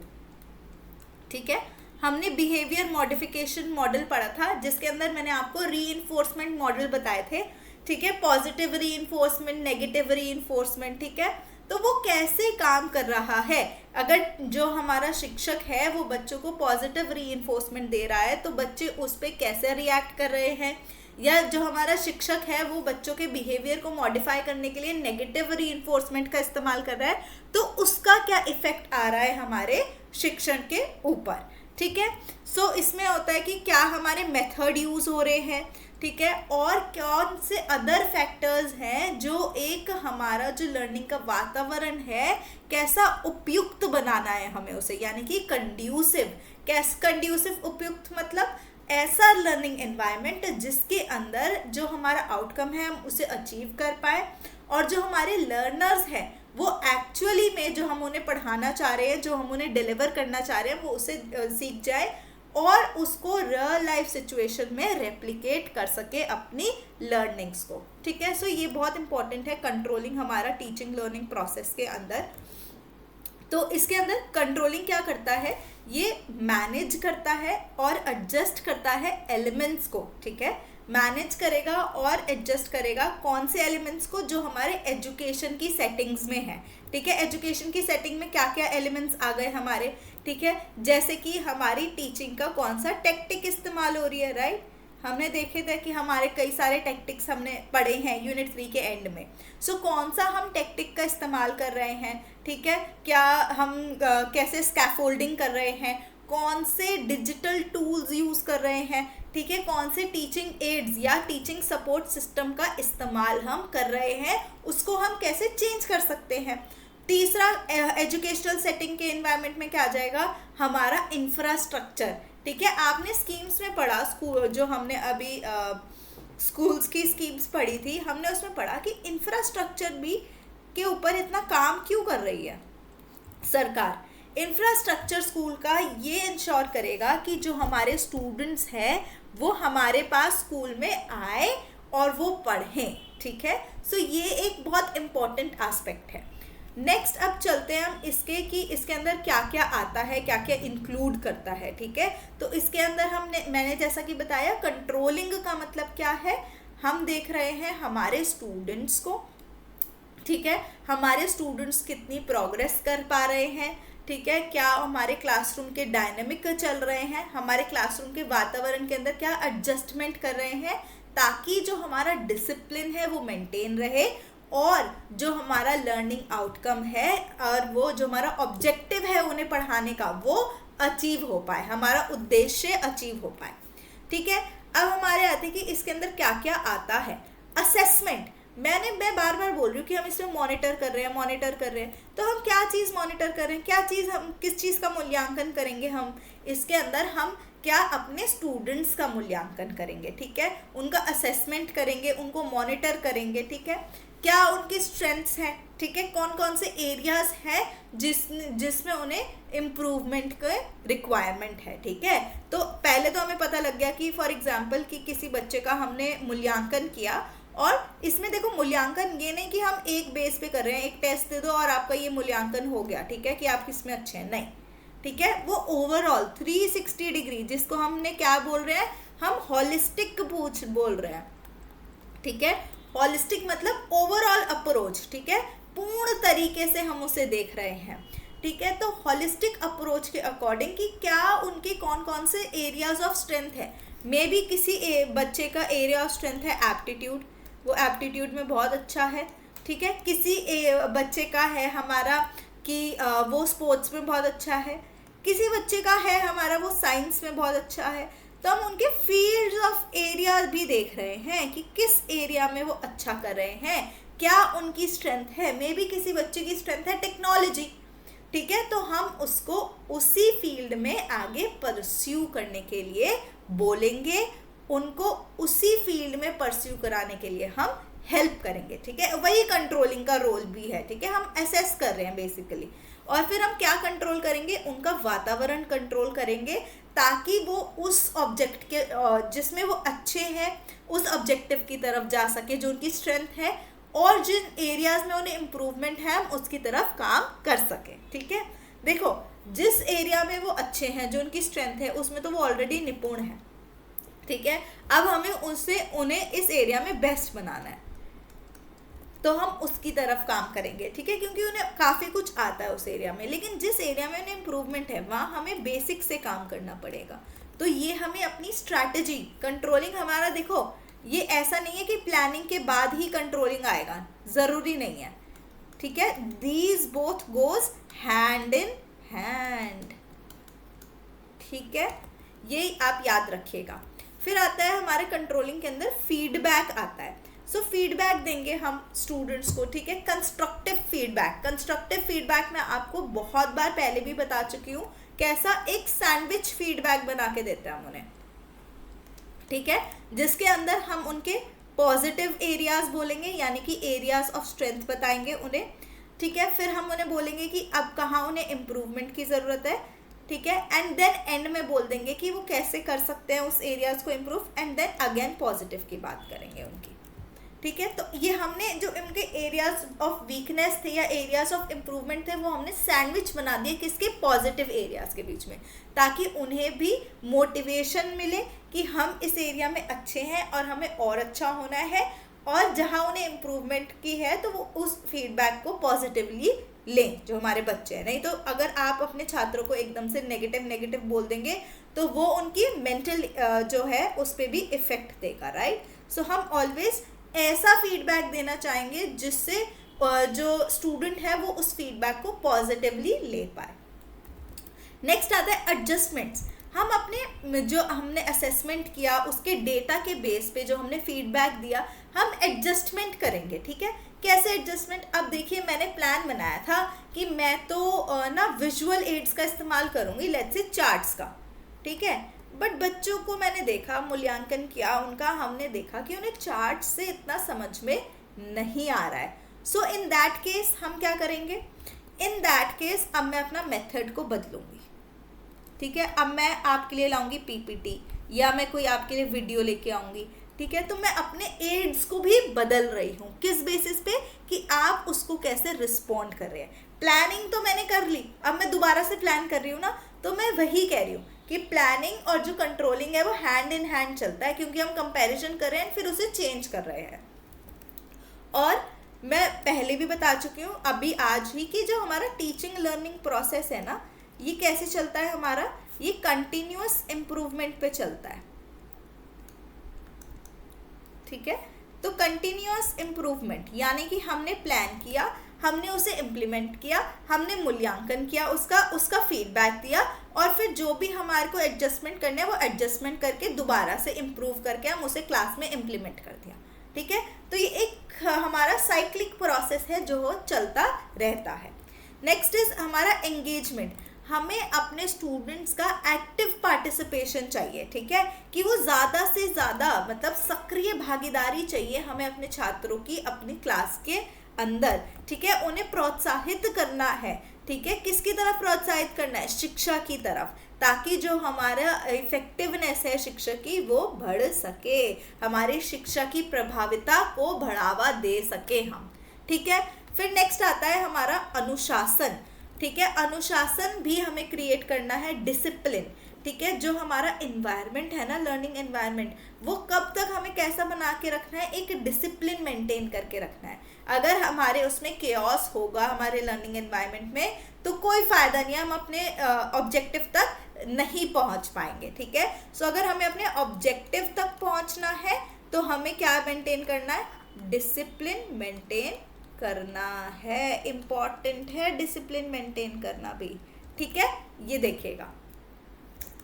ठीक है। हमने बिहेवियर मॉडिफिकेशन मॉडल पढ़ा था जिसके अंदर मैंने आपको रीइंफोर्समेंट मॉडल बताए थे, ठीक है। पॉजिटिव रीइंफोर्समेंट, नेगेटिव रीइंफोर्समेंट, ठीक है। तो वो कैसे काम कर रहा है, अगर जो हमारा शिक्षक है वो बच्चों को पॉजिटिव रीइंफोर्समेंट दे रहा है तो बच्चे उस पर कैसे रिएक्ट कर रहे हैं, या जो हमारा शिक्षक है वो बच्चों के बिहेवियर को मॉडिफाई करने के लिए नेगेटिव रीइंफोर्समेंट का इस्तेमाल कर रहा है, तो उसका क्या इफेक्ट आ रहा है हमारे शिक्षण के ऊपर, ठीक है। सो इसमें होता है कि क्या हमारे मेथड यूज हो रहे हैं, ठीक है, और कौन से अदर फैक्टर्स हैं जो एक हमारा जो लर्निंग का वातावरण है कैसा उपयुक्त बनाना है हमें उसे, यानी कि कंड्यूसिव। कैसे कंड्यूसिव, उपयुक्त मतलब ऐसा लर्निंग एनवायरनमेंट जिसके अंदर जो हमारा आउटकम है हम उसे अचीव कर पाए और जो हमारे लर्नर्स हैं वो एक्चुअली में जो हम उन्हें पढ़ाना चाह रहे हैं, जो हम उन्हें डिलीवर करना चाह रहे हैं, वो उसे सीख जाए और उसको रियल लाइफ सिचुएशन में रेप्लिकेट कर सके अपनी लर्निंग्स को, ठीक है। सो ये बहुत इंपॉर्टेंट है कंट्रोलिंग हमारा टीचिंग लर्निंग प्रोसेस के अंदर। तो इसके अंदर कंट्रोलिंग क्या करता है, ये मैनेज करता है और एडजस्ट करता है एलिमेंट्स को, ठीक है। मैनेज करेगा और एडजस्ट करेगा कौन से एलिमेंट्स को, जो हमारे एजुकेशन की सेटिंग्स में है, ठीक है। एजुकेशन की सेटिंग में क्या क्या एलिमेंट्स आ गए हमारे, ठीक है। जैसे कि हमारी टीचिंग का कौन सा टेक्टिक इस्तेमाल हो रही है, राइट। हमने देखे थे कि हमारे कई सारे टेक्टिक्स हमने पढ़े हैं यूनिट 3 के एंड में। सो कौन सा हम टेक्टिक का इस्तेमाल कर रहे हैं, ठीक है। क्या हम कैसे स्कैफोल्डिंग कर रहे हैं, कौन से डिजिटल टूल्स यूज़ कर रहे हैं, ठीक है। कौन से टीचिंग एड्स या टीचिंग सपोर्ट सिस्टम का इस्तेमाल हम कर रहे हैं, उसको हम कैसे चेंज कर सकते हैं। तीसरा, एजुकेशनल सेटिंग के एनवायरनमेंट में क्या आ जाएगा, हमारा इंफ्रास्ट्रक्चर, ठीक है। आपने स्कीम्स में पढ़ा, स्कूल जो हमने अभी स्कूल्स की स्कीम्स पढ़ी थी, हमने उसमें पढ़ा कि इंफ्रास्ट्रक्चर भी के ऊपर इतना काम क्यों कर रही है सरकार। इंफ्रास्ट्रक्चर स्कूल का ये इंश्योर करेगा कि जो हमारे स्टूडेंट्स हैं वो हमारे पास स्कूल में आए और वो पढ़ें, ठीक है। सो ये एक बहुत इम्पॉर्टेंट एस्पेक्ट है। नेक्स्ट अब चलते हैं हम इसके कि इसके अंदर क्या क्या आता है, क्या क्या इंक्लूड करता है, ठीक है। तो इसके अंदर मैंने जैसा कि बताया, कंट्रोलिंग का मतलब क्या है, हम देख रहे हैं हमारे स्टूडेंट्स को, ठीक है। हमारे स्टूडेंट्स कितनी प्रोग्रेस कर पा रहे हैं, ठीक है। क्या हमारे क्लासरूम के डायनेमिक चल रहे हैं, हमारे क्लासरूम के वातावरण के अंदर क्या एडजस्टमेंट कर रहे हैं, ताकि जो हमारा डिसिप्लिन है वो मेंटेन रहे और जो हमारा लर्निंग आउटकम है और वो जो हमारा ऑब्जेक्टिव है उन्हें पढ़ाने का, वो अचीव हो पाए, हमारा उद्देश्य अचीव हो पाए, ठीक है। अब हमारे आते हैं कि इसके अंदर क्या क्या आता है। असेसमेंट, मैं बार बार बोल रही हूँ कि हम इसमें मॉनिटर कर रहे हैं, तो हम क्या चीज़ मॉनिटर कर रहे हैं, क्या चीज़, हम किस चीज़ का मूल्यांकन करेंगे, हम इसके अंदर हम क्या अपने स्टूडेंट्स का मूल्यांकन करेंगे, ठीक है। उनका असेसमेंट करेंगे, उनको मॉनिटर करेंगे, ठीक है। क्या उनकी स्ट्रेंथ्स हैं, ठीक है, कौन कौन से एरियाज हैं जिसमें उन्हें इम्प्रूवमेंट के रिक्वायरमेंट है, ठीक है। तो पहले तो हमें पता लग गया कि फॉर एग्जांपल कि किसी बच्चे का हमने मूल्यांकन किया, और इसमें देखो मूल्यांकन ये नहीं कि हम एक बेस पे कर रहे हैं, एक टेस्ट दे दो और आपका ये मूल्यांकन हो गया, ठीक है, कि आप किसमें अच्छे हैं, नहीं, ठीक है। वो ओवरऑल 360 डिग्री, जिसको हमने क्या बोल रहे हैं, हम हॉलिस्टिक बोल रहे हैं, ठीक है। हॉलिस्टिक मतलब ओवरऑल अप्रोच, ठीक है, पूर्ण तरीके से हम उसे देख रहे हैं, ठीक है। तो हॉलिस्टिक अप्रोच के अकॉर्डिंग कि क्या उनके कौन कौन से एरियाज ऑफ स्ट्रेंथ है। मे बी किसी बच्चे का एरिया ऑफ स्ट्रेंथ है एप्टीट्यूड, वो एप्टीट्यूड में बहुत अच्छा है, ठीक है। किसी बच्चे का है हमारा कि वो स्पोर्ट्स में बहुत अच्छा है, किसी बच्चे का है हमारा वो साइंस में बहुत अच्छा है। तो हम उनके फील्ड्स ऑफ एरिया भी देख रहे हैं कि किस एरिया में वो अच्छा कर रहे हैं, क्या उनकी स्ट्रेंथ है। मे बी किसी बच्चे की स्ट्रेंथ है टेक्नोलॉजी, ठीक है, तो हम उसको उसी फील्ड में आगे परस्यू करने के लिए बोलेंगे, उनको उसी फील्ड में परस्यू कराने के लिए हम हेल्प करेंगे, ठीक है। वही कंट्रोलिंग का रोल भी है, ठीक है, हम असेस कर रहे हैं बेसिकली। और फिर हम क्या कंट्रोल करेंगे, उनका वातावरण कंट्रोल करेंगे ताकि वो उस ऑब्जेक्ट के जिसमें वो अच्छे हैं उस ऑब्जेक्टिव की तरफ जा सके जो उनकी स्ट्रेंथ है, और जिन एरियाज में उन्हें इम्प्रूवमेंट है हम उसकी तरफ काम कर सकें, ठीक है। देखो जिस एरिया में वो अच्छे हैं जो उनकी स्ट्रेंथ है उसमें तो वो ऑलरेडी निपुण है, ठीक है। अब हमें उन्हें इस एरिया में बेस्ट बनाना है, तो हम उसकी तरफ काम करेंगे, ठीक है, क्योंकि उन्हें काफ़ी कुछ आता है उस एरिया में। लेकिन जिस एरिया में उन्हें इम्प्रूवमेंट है वहाँ हमें बेसिक से काम करना पड़ेगा। तो ये हमें अपनी स्ट्रैटेजी कंट्रोलिंग हमारा, देखो ये ऐसा नहीं है कि प्लानिंग के बाद ही कंट्रोलिंग आएगा, ज़रूरी नहीं है, ठीक है। These both goes hand in hand, ठीक है, ये आप याद रखिएगा। फिर आता है हमारे कंट्रोलिंग के अंदर फीडबैक आता है। सो फीडबैक देंगे हम स्टूडेंट्स को, ठीक है, कंस्ट्रक्टिव फीडबैक। कंस्ट्रक्टिव फीडबैक मैं आपको बहुत बार पहले भी बता चुकी हूँ, कैसा एक सैंडविच फीडबैक बना के देते हैं हम उन्हें, ठीक है, जिसके अंदर हम उनके पॉजिटिव एरियाज बोलेंगे, यानी कि एरियाज ऑफ स्ट्रेंथ बताएंगे उन्हें, ठीक है। फिर हम उन्हें बोलेंगे कि अब कहाँ उन्हें इम्प्रूवमेंट की ज़रूरत है, ठीक है, एंड देन एंड में बोल देंगे कि वो कैसे कर सकते हैं उस एरियाज को improve, and then again positive की बात करेंगे उनकी, ठीक है। तो ये हमने जो इनके एरियाज ऑफ वीकनेस थे या एरियाज ऑफ इम्प्रूवमेंट थे वो हमने सैंडविच बना दिए किसके, पॉजिटिव एरियाज के बीच में, ताकि उन्हें भी मोटिवेशन मिले कि हम इस एरिया में अच्छे हैं और हमें और अच्छा होना है, और जहाँ उन्हें इम्प्रूवमेंट की है तो वो उस फीडबैक को पॉजिटिवली लें जो हमारे बच्चे हैं। नहीं तो अगर आप अपने छात्रों को एकदम से नेगेटिव बोल देंगे तो वो उनकी मेंटल जो है उस पर भी इफेक्ट देगा, राइट। सो हम ऑलवेज ऐसा फीडबैक देना चाहेंगे जिससे जो स्टूडेंट है वो उस फीडबैक को पॉजिटिवली ले पाए। नेक्स्ट आता है एडजस्टमेंट्स। हम अपने जो हमने असेसमेंट किया उसके डेटा के बेस पे जो हमने फीडबैक दिया हम एडजस्टमेंट करेंगे, ठीक है। कैसे एडजस्टमेंट, अब देखिए मैंने प्लान बनाया था कि मैं तो ना विजुअल एड्स का इस्तेमाल करूँगी, लेट्स से चार्ट्स का, ठीक है, बट बच्चों को मैंने देखा, मूल्यांकन किया उनका, हमने देखा कि उन्हें चार्ट से इतना समझ में नहीं आ रहा है। सो इन दैट केस हम क्या करेंगे, इन दैट केस अब मैं अपना मेथड को बदलूंगी, ठीक है। अब मैं आपके लिए लाऊंगी पीपीटी या मैं कोई आपके लिए वीडियो लेके आऊँगी, ठीक है। तो मैं अपने एड्स को भी बदल रही हूँ, किस बेसिस पे कि आप उसको कैसे रिस्पॉन्ड कर रहे हैं। प्लानिंग तो मैंने कर ली, अब मैं दोबारा से प्लान कर रही हूँ ना, तो मैं वही कह रही हूँ कि प्लानिंग और जो कंट्रोलिंग है वो हैंड इन हैंड चलता है, क्योंकि हम कंपैरिजन कर रहे हैं फिर उसे चेंज कर रहे हैं। और मैं पहले भी बता चुकी हूँ अभी आज ही कि जो हमारा टीचिंग लर्निंग प्रोसेस है ना, ये कैसे चलता है हमारा, ये कंटिन्यूअस इम्प्रूवमेंट पे चलता है, ठीक है। तो कंटिन्यूअस इम्प्रूवमेंट यानी कि हमने प्लान किया, हमने उसे इम्प्लीमेंट किया, हमने मूल्यांकन किया, उसका फीडबैक दिया, और फिर जो भी हमारे को एडजस्टमेंट करने हैं वो एडजस्टमेंट करके दोबारा से इम्प्रूव करके हम उसे क्लास में इम्प्लीमेंट कर दिया, ठीक है। तो ये एक हमारा साइक्लिक प्रोसेस है जो चलता रहता है। नेक्स्ट इज हमारा एंगेजमेंट। हमें अपने स्टूडेंट्स का एक्टिव पार्टिसिपेशन चाहिए, ठीक है, कि वो ज़्यादा से ज़्यादा मतलब सक्रिय भागीदारी चाहिए हमें अपने छात्रों की अपनी क्लास के अंदर, ठीक है। उन्हें प्रोत्साहित करना है, ठीक है, किसकी तरफ प्रोत्साहित करना है, शिक्षा की तरफ, ताकि जो हमारा इफेक्टिवनेस है शिक्षा की वो बढ़ सके, हमारी शिक्षा की प्रभाविता को बढ़ावा दे सके हम, ठीक है। फिर नेक्स्ट आता है हमारा अनुशासन। ठीक है। अनुशासन भी हमें क्रिएट करना है, डिसिप्लिन, ठीक है। जो हमारा इन्वायरमेंट है ना, लर्निंग एनवायरनमेंट, वो कब तक हमें कैसा बना के रखना है, एक डिसिप्लिन मेंटेन करके रखना है। अगर हमारे उसमें केओस होगा हमारे लर्निंग एनवायरनमेंट में, तो कोई फायदा नहीं, हम अपने ऑब्जेक्टिव तक नहीं पहुंच पाएंगे, ठीक है। सो अगर हमें अपने ऑब्जेक्टिव तक पहुंचना है तो हमें क्या मेंटेन करना है, डिसिप्लिन मेंटेन करना है। इम्पॉर्टेंट है डिसिप्लिन मेंटेन करना भी, ठीक है। ये देखिएगा।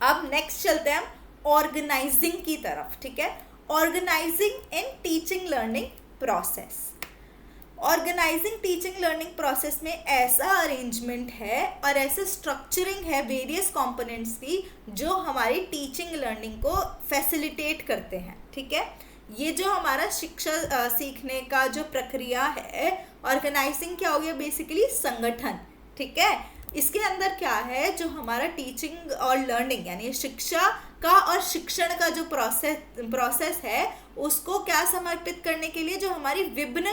अब नेक्स्ट चलते हैं हम ऑर्गेनाइजिंग की तरफ, ठीक है। Organising in teaching learning process. Organising teaching learning process में ऐसा अरेंजमेंट है और ऐसे स्ट्रक्चरिंग है वेरियस कंपोनेंट्स की जो हमारी टीचिंग लर्निंग को फैसिलिटेट करते हैं, ठीक है। ये जो हमारा शिक्षा सीखने का जो प्रक्रिया है, ऑर्गेनाइजिंग क्या हो गया, बेसिकली संगठन, ठीक है। इसके अंदर क्या है, जो हमारा टीचिंग और लर्निंग यानी शिक्षा का और शिक्षण का जो प्रोसेस है, उसको क्या समर्पित करने के लिए, जो हमारी विभिन्न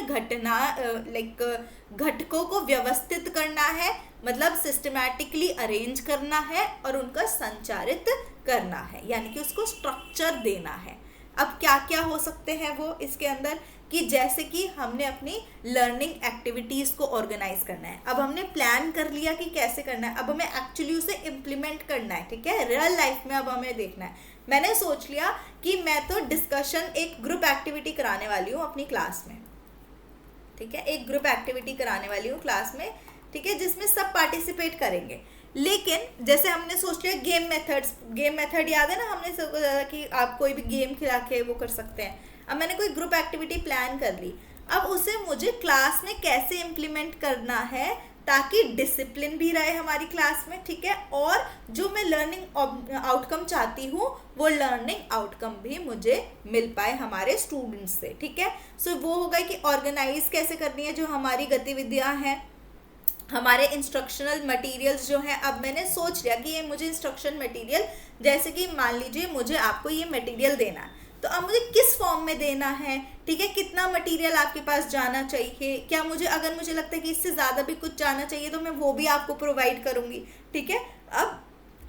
घटकों को व्यवस्थित करना है, मतलब सिस्टमैटिकली अरेंज करना है और उनका संचारित करना है, यानी कि उसको स्ट्रक्चर देना है। अब क्या क्या हो सकते हैं वो इसके अंदर, कि जैसे कि हमने अपनी लर्निंग एक्टिविटीज़ को ऑर्गेनाइज करना है। अब हमने प्लान कर लिया कि कैसे करना है, अब हमें एक्चुअली उसे इम्प्लीमेंट करना है, ठीक है। रियल लाइफ में अब हमें देखना है। मैंने सोच लिया कि मैं तो डिस्कशन, एक ग्रुप एक्टिविटी कराने वाली हूँ अपनी क्लास में, ठीक है। एक ग्रुप एक्टिविटी कराने वाली हूँ क्लास में, ठीक है, जिसमें सब पार्टिसिपेट करेंगे। लेकिन जैसे हमने सोच लिया गेम मेथड याद है ना, हमने सोचा कि आप कोई भी गेम खिला के वो कर सकते हैं। अब मैंने कोई ग्रुप एक्टिविटी प्लान कर ली, अब उसे मुझे क्लास में कैसे इम्प्लीमेंट करना है ताकि डिसिप्लिन भी रहे हमारी क्लास में, ठीक है, और जो मैं लर्निंग आउटकम चाहती हूँ वो लर्निंग आउटकम भी मुझे मिल पाए हमारे स्टूडेंट्स से, ठीक है। सो वो होगा कि ऑर्गेनाइज कैसे करनी है जो हमारी गतिविधियाँ हैं, हमारे इंस्ट्रक्शनल मटेरियल्स जो हैं। अब मैंने सोच लिया कि ये मुझे इंस्ट्रक्शन मटेरियल, जैसे कि मान लीजिए मुझे आपको ये मटेरियल देना है, तो अब मुझे किस फॉर्म में देना है, ठीक है, कितना मटेरियल आपके पास जाना चाहिए, क्या मुझे, अगर मुझे लगता है कि इससे ज़्यादा भी कुछ जाना चाहिए तो मैं वो भी आपको प्रोवाइड करूँगी, ठीक है। अब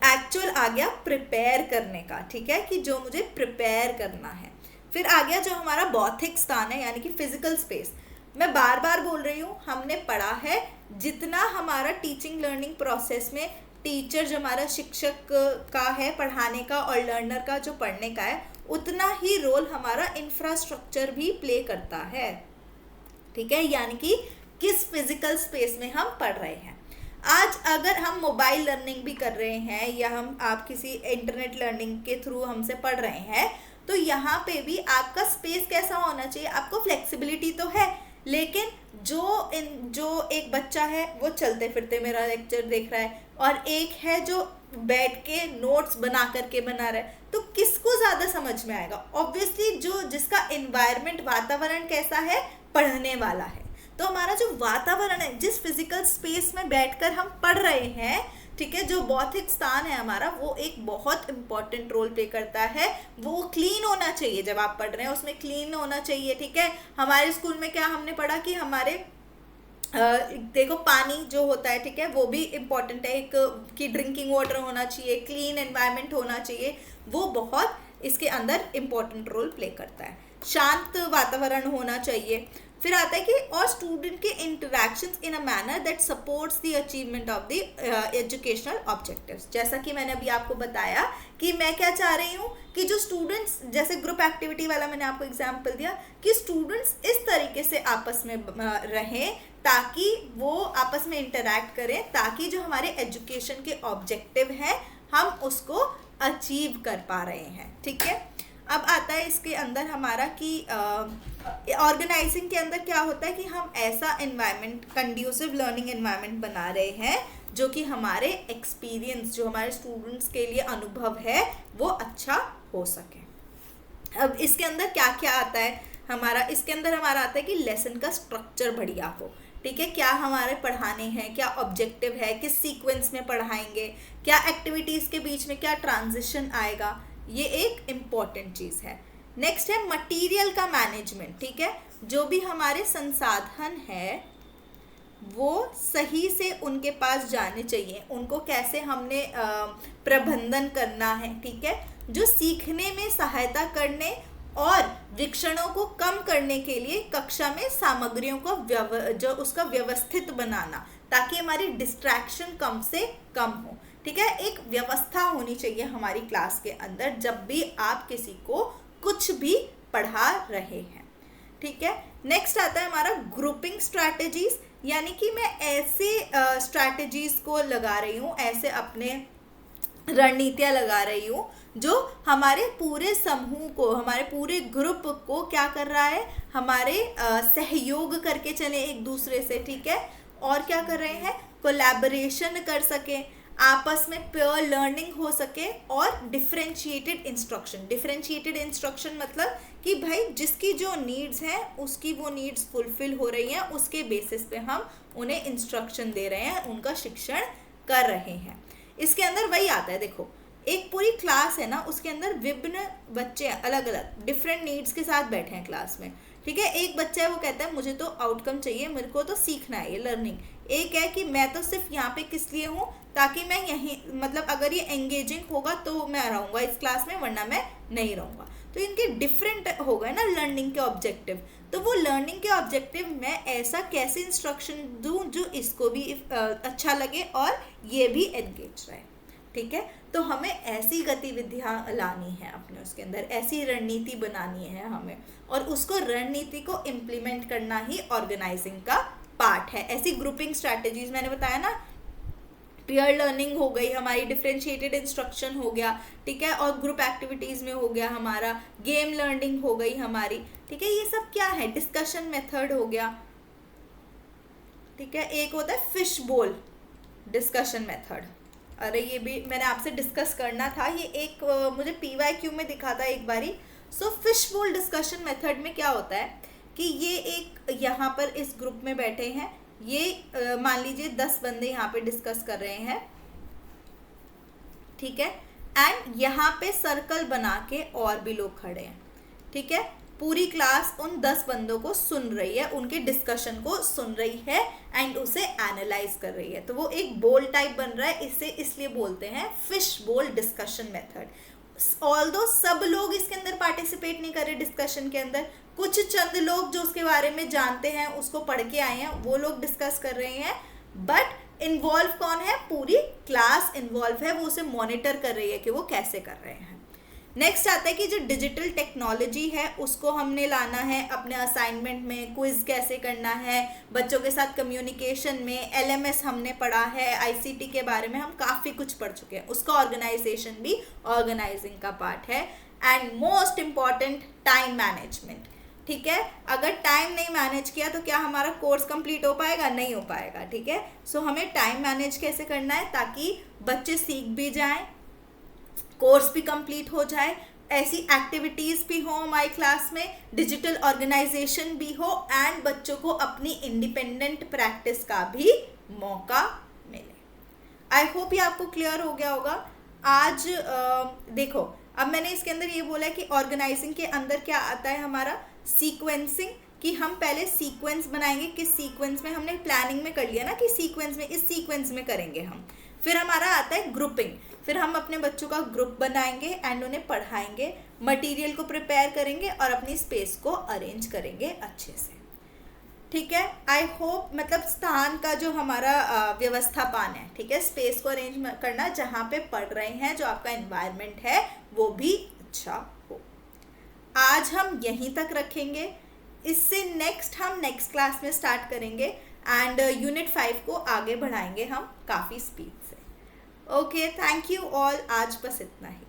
एक्चुअल आ गया प्रिपेयर करने का, ठीक है, कि जो मुझे प्रिपेयर करना है। फिर आ गया जो हमारा भौतिक स्थान है, यानी कि फिजिकल स्पेस। मैं बार बार बोल रही हूँ, हमने पढ़ा है जितना हमारा टीचिंग लर्निंग प्रोसेस में टीचर जो हमारा शिक्षक का है पढ़ाने का और लर्नर का जो पढ़ने का है, उतना ही रोल हमारा इंफ्रास्ट्रक्चर भी प्ले करता है, ठीक है, यानी कि किस फिजिकल स्पेस में हम पढ़ रहे हैं। आज अगर हम मोबाइल लर्निंग भी कर रहे हैं या आप किसी इंटरनेट लर्निंग के थ्रू हमसे पढ़ रहे हैं, तो यहाँ पे भी आपका स्पेस कैसा होना चाहिए, आपको फ्लेक्सिबिलिटी तो है, लेकिन जो एक बच्चा है वो चलते फिरते मेरा लेक्चर देख रहा है और एक है जो बैठ के नोट्स बना करके बना रहा है, तो किसको ज़्यादा समझ में आएगा? ऑब्वियसली जिसका एनवायरनमेंट, वातावरण कैसा है, पढ़ने वाला है। तो हमारा जो वातावरण है, जिस फिजिकल स्पेस में बैठकर हम पढ़ रहे हैं, ठीक है, जो भौतिक स्थान है हमारा, वो एक बहुत इंपॉर्टेंट रोल प्ले करता है। वो क्लीन होना चाहिए, जब आप पढ़ रहे हैं उसमें क्लीन होना चाहिए, ठीक है। हमारे स्कूल में क्या हमने पढ़ा कि हमारे देखो पानी जो होता है, ठीक है, वो भी इम्पॉर्टेंट है, एक कि ड्रिंकिंग वाटर होना चाहिए, क्लीन एनवायरनमेंट होना चाहिए, वो बहुत इसके अंदर इम्पॉर्टेंट रोल प्ले करता है। शांत वातावरण होना चाहिए। फिर आता है कि और स्टूडेंट के interactions in a manner that supports the achievement of the educational objectives. जैसा कि मैंने अभी आपको बताया कि मैं क्या चाह रही हूँ कि जो स्टूडेंट्स, जैसे ग्रुप एक्टिविटी वाला मैंने आपको एग्जांपल दिया, कि स्टूडेंट्स इस तरीके से आपस में रहें ताकि वो आपस में इंटरैक्ट करें, ताकि जो हमारे एजुकेशन के ऑब्जेक्टिव हैं हम उसको अचीव कर पा रहे हैं, ठीक है। अब आता है इसके अंदर हमारा कि ऑर्गेनाइजिंग के अंदर क्या होता है कि हम ऐसा एनवायरनमेंट, कंड्यूसिव लर्निंग एनवायरनमेंट बना रहे हैं जो कि हमारे एक्सपीरियंस, जो हमारे स्टूडेंट्स के लिए अनुभव है, वो अच्छा हो सके। अब इसके अंदर क्या क्या आता है हमारा, इसके अंदर हमारा आता है कि लेसन का स्ट्रक्चर बढ़िया हो, ठीक है, क्या हमारे पढ़ाने हैं, क्या ऑब्जेक्टिव है, किस सीक्वेंस में पढ़ाएंगे, क्या एक्टिविटीज़ के बीच में क्या ट्रांजिशन आएगा, ये एक इम्पॉर्टेंट चीज़ है। नेक्स्ट है मटेरियल का मैनेजमेंट, ठीक है, जो भी हमारे संसाधन है वो सही से उनके पास जाने चाहिए, उनको कैसे हमने प्रबंधन करना है, ठीक है, जो सीखने में सहायता करने और विक्षणों को कम करने के लिए कक्षा में सामग्रियों को जो उसका व्यवस्थित बनाना, ताकि हमारी डिस्ट्रैक्शन कम से कम हो, ठीक है। एक व्यवस्था होनी चाहिए हमारी क्लास के अंदर जब भी आप किसी को कुछ भी पढ़ा रहे हैं, ठीक है। नेक्स्ट आता है हमारा ग्रुपिंग स्ट्रैटेजीज, यानी कि मैं ऐसे स्ट्रैटेजीज को लगा रही हूँ, ऐसे अपने रणनीतियाँ लगा रही हूँ जो हमारे पूरे समूह को, हमारे पूरे ग्रुप को क्या कर रहा है, हमारे सहयोग करके चले एक दूसरे से, ठीक है, और क्या कर रहे हैं, कोलैबोरेशन कर सके, आपस में पेयर लर्निंग हो सके, और डिफरेंशिएटेड इंस्ट्रक्शन मतलब कि भाई जिसकी जो नीड्स हैं उसकी वो नीड्स फुलफिल हो रही हैं, उसके बेसिस पे हम उन्हें इंस्ट्रक्शन दे रहे हैं, उनका शिक्षण कर रहे हैं। इसके अंदर वही आता है, देखो एक पूरी क्लास है ना, उसके अंदर विभिन्न बच्चे अलग अलग डिफरेंट नीड्स के साथ बैठे हैं क्लास में, ठीक है। एक बच्चा है वो कहता है मुझे तो आउटकम चाहिए, मेरे को तो सीखना है, ये लर्निंग। एक है कि मैं तो सिर्फ यहाँ पे किस लिए हूँ, ताकि मैं यहीं, मतलब अगर ये एंगेजिंग होगा तो मैं रहूँगा इस क्लास में, वरना मैं नहीं रहूँगा। तो इनके डिफरेंट हो गए ना लर्निंग के ऑब्जेक्टिव। तो वो लर्निंग के ऑब्जेक्टिव मैं ऐसा कैसे इंस्ट्रक्शन दूँ जो इसको भी अच्छा लगे और ये भी एंगेज रहे, ठीक है। तो हमें ऐसी गतिविधियाँ लानी है अपने उसके अंदर, ऐसी रणनीति बनानी है हमें, और उसको रणनीति को इम्प्लीमेंट करना ही ऑर्गेनाइजिंग का पार्ट है। ऐसी ग्रुपिंग स्ट्रैटेजीज मैंने बताया ना, पीयर लर्निंग हो गई हमारी, डिफरेंशिएटेड इंस्ट्रक्शन हो गया, ठीक है, और ग्रुप एक्टिविटीज़ में हो गया हमारा, गेम लर्निंग हो गई हमारी, ठीक है। ये सब क्या है, डिस्कशन मेथड हो गया, ठीक है। एक होता है फिश बोल डिस्कशन मेथड, अरे ये भी मैंने आपसे डिस्कस करना था, ये एक मुझे PYQ में दिखा था एक बारी। सो फिश बोल डिस्कशन मेथड में क्या होता है कि ये एक यहाँ पर इस ग्रुप में बैठे हैं, ये मान लीजिए 10 बंदे यहाँ पे डिस्कस कर रहे हैं, ठीक है, एंड यहाँ पे सर्कल बना के और भी लोग खड़े हैं, ठीक है। पूरी क्लास उन 10 बंदों को सुन रही है, उनके डिस्कशन को सुन रही है एंड उसे एनालाइज कर रही है, तो वो एक बोल टाइप बन रहा है, इसे इसलिए बोलते हैं फिश बोल डिस्कशन मेथड। ऑल्दो सब लोग इसके अंदर पार्टिसिपेट नहीं कर रहे डिस्कशन के अंदर, कुछ चंद लोग जो उसके बारे में जानते हैं, उसको पढ़ के आए हैं, वो लोग डिस्कस कर रहे हैं, बट इन्वॉल्व कौन है, पूरी क्लास इन्वॉल्व है, वो उसे मॉनिटर कर रही है कि वो कैसे कर रहे हैं। नेक्स्ट आता है कि जो डिजिटल टेक्नोलॉजी है उसको हमने लाना है अपने असाइनमेंट में, क्विज कैसे करना है, बच्चों के साथ कम्युनिकेशन में, LMS हमने पढ़ा है, ICT के बारे में हम काफ़ी कुछ पढ़ चुके हैं, उसका ऑर्गेनाइजेशन भी ऑर्गेनाइजिंग का पार्ट है। And most important time management, ठीक है। अगर टाइम नहीं मैनेज किया तो क्या हमारा कोर्स कंप्लीट हो पाएगा, नहीं हो पाएगा, ठीक है। सो हमें टाइम मैनेज कैसे करना है ताकि बच्चे सीख भी जाएं, कोर्स भी कंप्लीट हो जाए, ऐसी एक्टिविटीज़ भी हो हमारी क्लास में, डिजिटल ऑर्गेनाइजेशन भी हो, एंड बच्चों को अपनी इंडिपेंडेंट प्रैक्टिस का भी मौका मिले। आई होप ये आपको क्लियर हो गया होगा। आज देखो, अब मैंने इसके अंदर ये बोला कि ऑर्गेनाइजिंग के अंदर क्या आता है हमारा, सीक्वेंसिंग, कि हम पहले सीक्वेंस बनाएंगे, किस सीक्वेंस में, हमने प्लानिंग में कर लिया ना कि सीक्वेंस में, इस सीक्वेंस में करेंगे हम। फिर हमारा आता है ग्रुपिंग, फिर हम अपने बच्चों का ग्रुप बनाएंगे एंड उन्हें पढ़ाएंगे, मटेरियल को प्रिपेयर करेंगे और अपनी स्पेस को अरेंज करेंगे अच्छे से, ठीक है। आई होप, मतलब स्थान का जो हमारा व्यवस्थापन है, ठीक है, स्पेस को अरेंज करना जहाँ पे पढ़ रहे हैं, जो आपका एनवायरनमेंट है वो भी अच्छा हो। आज हम यहीं तक रखेंगे, इससे हम नेक्स्ट क्लास में स्टार्ट करेंगे एंड यूनिट 5 को आगे बढ़ाएंगे हम काफ़ी स्पीड से। ओके, थैंक यू ऑल, आज बस इतना ही।